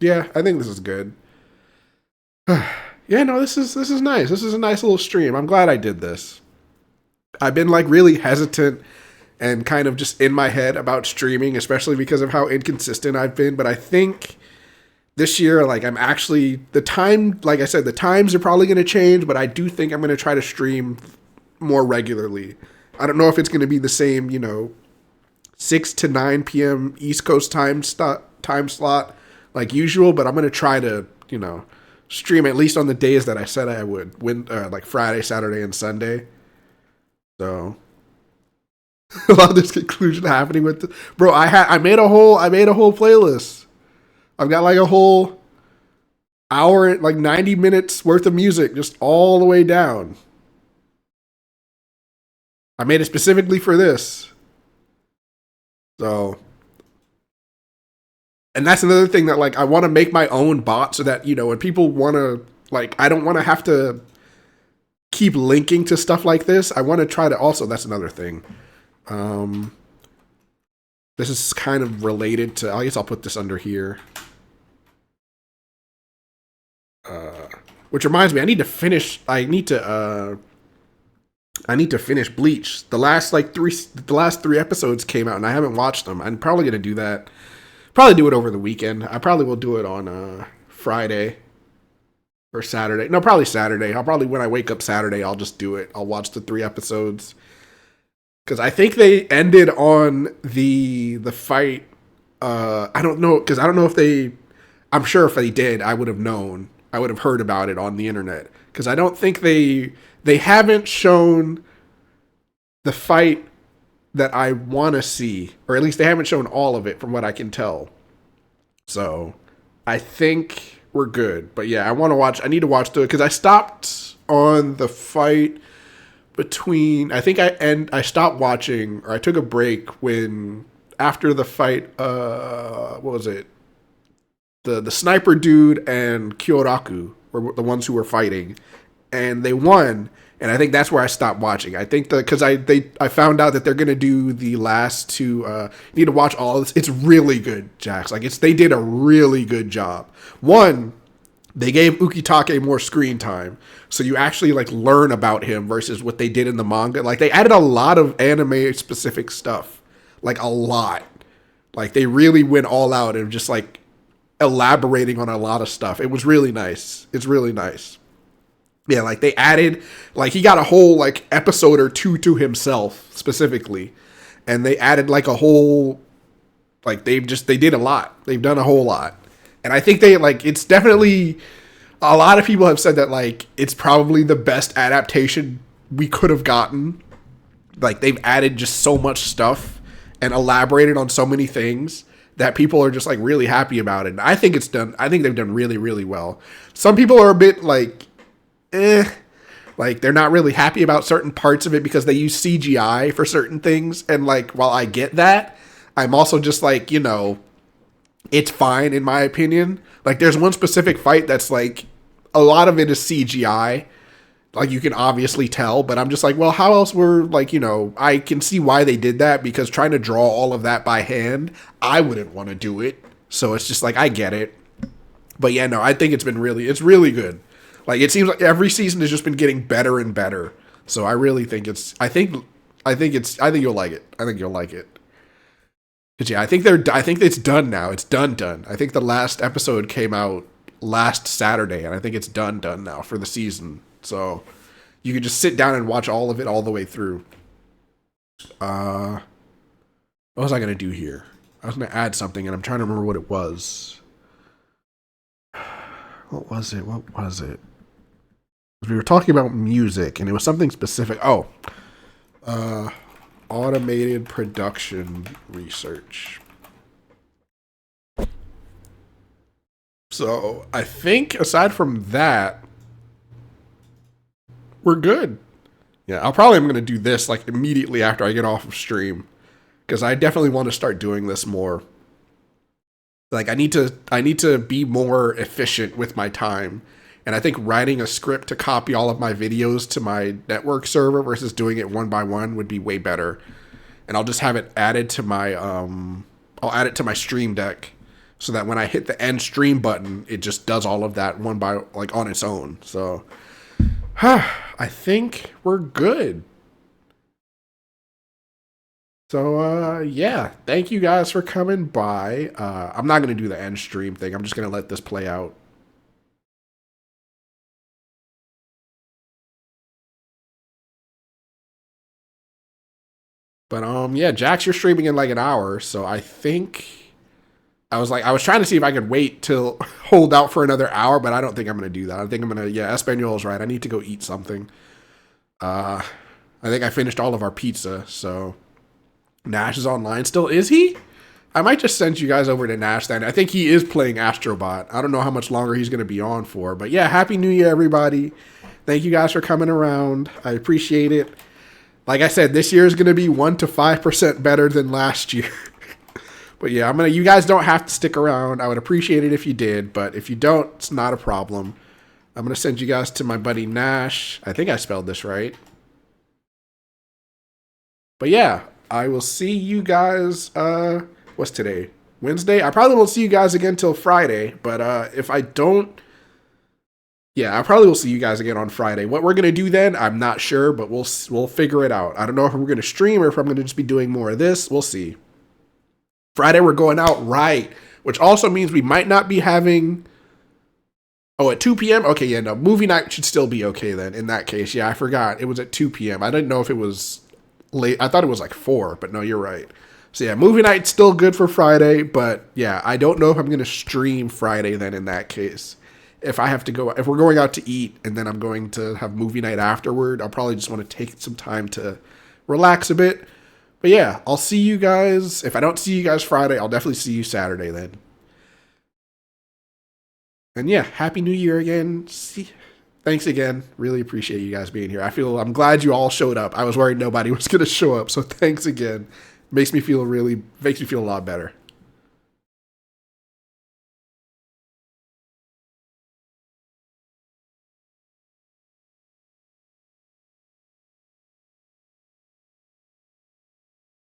yeah, I think this is good. Yeah, no, this is nice. This is a nice little stream. I'm glad I did this. I've been like really hesitant and kind of just in my head about streaming, especially because of how inconsistent I've been. But I think this year, like I'm actually the time, like I said, the times are probably going to change, but I do think I'm going to try to stream more regularly. I don't know if it's going to be the same, you know, 6 to 9 p.m. East Coast time slot like usual, but I'm going to try to, you know, stream at least on the days that I said I would, like Friday, Saturday, and Sunday. So a lot of this conclusion happening with bro. I made a whole playlist. I've got like a whole hour, like 90 minutes worth of music, just all the way down. I made it specifically for this. So, and that's another thing that like I want to make my own bot so that you know when people want to like I don't want to have to keep linking to stuff like this. I want to try to also. That's another thing. Um, this is kind of related to. I guess I'll put this under here. Which reminds me, I need to finish. I need to finish Bleach. The last three episodes came out, and I haven't watched them. I'm probably gonna do that. Probably do it over the weekend. I probably will do it on Friday or Saturday. No, probably Saturday. I'll probably when I wake up Saturday, I'll just do it. I'll watch the three episodes because I think they ended on the fight. I don't know because I don't know if they. I'm sure if they did, I would have known. I would have heard about it on the internet because I don't think they haven't shown the fight that I want to see, or at least they haven't shown all of it from what I can tell. So I think we're good. But yeah, I need to watch through it because I stopped on the fight between. I stopped watching or I took a break when after the fight. What was it? The sniper dude and Kyoraku were the ones who were fighting, and they won. And I think that's where I stopped watching. I think because I found out that they're gonna do the last two. You need to watch all of this. It's really good, Jax. Like they did a really good job. One, they gave Ukitake more screen time, so you actually like learn about him versus what they did in the manga. Like they added a lot of anime specific stuff, like a lot. Like they really went all out and just like elaborating on a lot of stuff. It was really nice. It's really nice. Yeah, like they added, like he got a whole like episode or two to himself specifically, and they added like a whole, like they did a lot. They've done a whole lot, and I think they like it's definitely a lot of people have said that like it's probably the best adaptation we could have gotten. Like they've added just so much stuff and elaborated on so many things that people are just like really happy about it. And I think I think they've done really, really well. Some people are a bit like, like they're not really happy about certain parts of it because they use CGI for certain things. And like, while I get that, I'm also just like, you know, it's fine in my opinion. Like there's one specific fight that's like, a lot of it is CGI. Like you can obviously tell, but I'm just like, well, how else were like, you know, I can see why they did that because trying to draw all of that by hand, I wouldn't want to do it. So it's just like, I get it. But yeah, no, I think it's really good. Like it seems like every season has just been getting better and better. So I really think I think you'll like it. I think you'll like it. But yeah, I think it's done now. It's done. I think the last episode came out last Saturday and I think it's done now for the season. So you can just sit down and watch all of it all the way through. What was I gonna do here? I was going to add something, and I'm trying to remember what it was. What was it? What was it? We were talking about music, and it was something specific. Oh, uh, automated production research. So I think aside from that, we're good. Yeah, I'll probably am gonna do this like immediately after I get off of stream because I definitely want to start doing this more. Like I need to be more efficient with my time. And I think writing a script to copy all of my videos to my network server versus doing it one by one would be way better. And I'll just have it added to my I'll add it to my stream deck so that when I hit the end stream button, it just does all of that one by like on its own. So I think we're good. So yeah, thank you guys for coming by. I'm not gonna do the end stream thing. I'm just gonna let this play out. But yeah, Jax, you're streaming in like an hour, so I think I was trying to see if I could wait till hold out for another hour, but I don't think I'm gonna do that. I think I'm gonna yeah, Espanol is right. I need to go eat something. Uh I think I finished all of our pizza, so Nash is online still. Is he? I might just send you guys over to Nash then. I think he is playing Astrobot. I don't know how much longer he's gonna be on for, but yeah, Happy New Year, everybody. Thank you guys for coming around. I appreciate it. Like I said, this year is going to be 1 to 5% better than last year. But yeah, you guys don't have to stick around. I would appreciate it if you did, but if you don't, it's not a problem. I'm going to send you guys to my buddy Nash. I think I spelled this right. But yeah, I will see you guys, what's today? Wednesday? I probably won't see you guys again till Friday, but if I don't, yeah, I probably will see you guys again on Friday. What we're gonna do then, I'm not sure, but we'll figure it out. I don't know if we're gonna stream or if I'm gonna just be doing more of this. We'll see. Friday we're going out right, which also means we might not be having. Oh, at 2 p.m. Okay, yeah, no, movie night should still be okay then. In that case, yeah, I forgot it was at 2 p.m. I didn't know if it was late. I thought it was like 4, but no, you're right. So yeah, movie night's still good for Friday, but yeah, I don't know if I'm gonna stream Friday then. In that case. If I have to go, if we're going out to eat and then I'm going to have movie night afterward, I'll probably just want to take some time to relax a bit. But yeah, I'll see you guys. If I don't see you guys Friday, I'll definitely see you Saturday then. And yeah, Happy New Year again. Thanks again. Really appreciate you guys being here. I'm glad you all showed up. I was worried nobody was going to show up. So thanks again. Makes me feel a lot better.